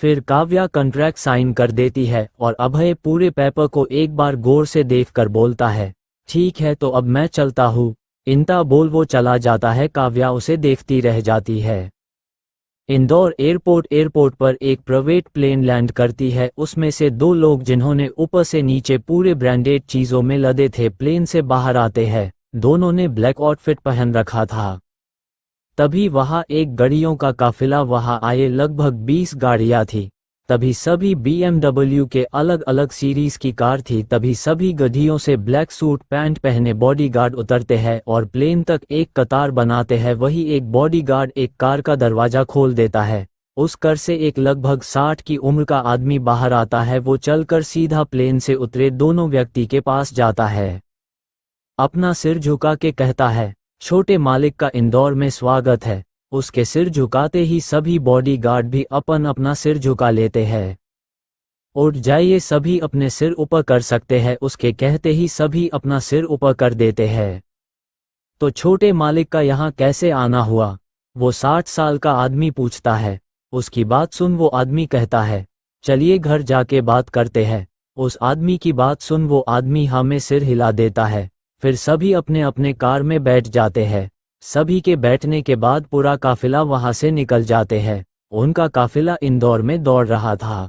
फिर काव्या कॉन्ट्रैक्ट साइन कर देती है और अभय पूरे पेपर को एक बार गौर से देखकर बोलता है, ठीक है, तो अब मैं चलता हूँ। इनता बोल वो चला जाता है। काव्या उसे देखती रह जाती है। इंदौर एयरपोर्ट पर एक प्राइवेट प्लेन लैंड करती है। उसमें से 2 लोग, जिन्होंने ऊपर से नीचे पूरे ब्रांडेड चीजों में लदे थे, प्लेन से बाहर आते हैं। दोनों ने ब्लैक आउटफिट पहन रखा था। तभी वहां एक गाड़ियों का काफिला वहां आए, लगभग 20 गाड़ियां थी। तभी सभी BMW के अलग अलग सीरीज की कार थी। तभी सभी गधियों से ब्लैक सूट पैंट पहने बॉडीगार्ड उतरते हैं और प्लेन तक एक कतार बनाते हैं। वही एक बॉडीगार्ड एक कार का दरवाजा खोल देता है। उस घर से एक लगभग 60 की उम्र का आदमी बाहर आता है। वो चलकर सीधा प्लेन से उतरे दोनों व्यक्ति के पास जाता है, अपना सिर झुका के कहता है, छोटे मालिक का इंदौर में स्वागत है। उसके सिर झुकाते ही सभी बॉडीगार्ड भी अपना सिर झुका लेते हैं। उठ जाइए, सभी अपने सिर ऊपर कर सकते हैं। उसके कहते ही सभी अपना सिर ऊपर कर देते हैं। तो छोटे मालिक का यहाँ कैसे आना हुआ? वो 60 साल का आदमी पूछता है। उसकी बात सुन वो आदमी कहता है, चलिए घर जाके बात करते हैं। उस आदमी की बात सुन वो आदमी हमें सिर हिला देता है। फिर सभी अपने अपने कार में बैठ जाते हैं। सभी के बैठने के बाद पूरा काफिला वहां से निकल जाते हैं। उनका काफिला इंदौर में दौड़ रहा था।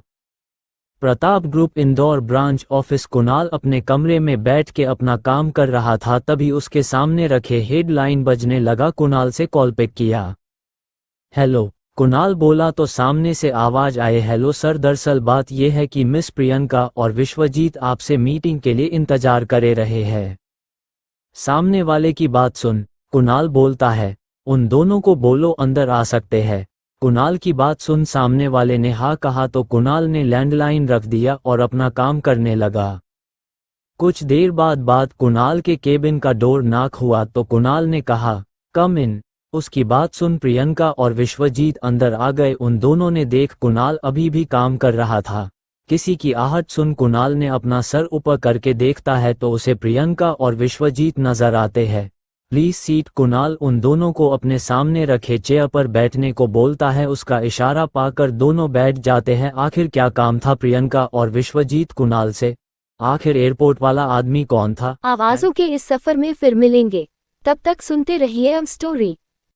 Pratap group Indore branch office. Kunal अपने कमरे में बैठ के अपना काम कर रहा था, तभी उसके सामने रखे हेडलाइन बजने लगा। कुणाल से कॉल पिक किया। हेलो, कुणाल बोला तो सामने से आवाज आए, हेलो सर, दरअसल बात यह है कि मिस प्रियंका और विश्वजीत आपसे मीटिंग के लिए इंतजार करे रहे हैं। सामने वाले की बात सुन कुणाल बोलता है, उन दोनों को बोलो अंदर आ सकते हैं। कुणाल की बात सुन सामने वाले ने हाँ कहा तो कुणाल ने लैंडलाइन रख दिया और अपना काम करने लगा। कुछ देर बाद कुणाल के केबिन का डोर नॉक हुआ तो कुणाल ने कहा, कम इन। उसकी बात सुन प्रियंका और विश्वजीत अंदर आ गए। उन दोनों ने देख कुणाल अभी भी काम कर रहा था। किसी की आहट सुन कुणाल ने अपना सर ऊपर करके देखता है तो उसे प्रियंका और विश्वजीत नजर आते हैं। Please seat. कुणाल उन दोनों को अपने सामने रखे चेयर पर बैठने को बोलता है। उसका इशारा पाकर दोनों बैठ जाते हैं। आखिर क्या काम था प्रियंका और विश्वजीत कुणाल से? आखिर एयरपोर्ट वाला आदमी कौन था? आवाजों के इस सफर में फिर मिलेंगे। तब तक सुनते रहिए अब स्टोरी।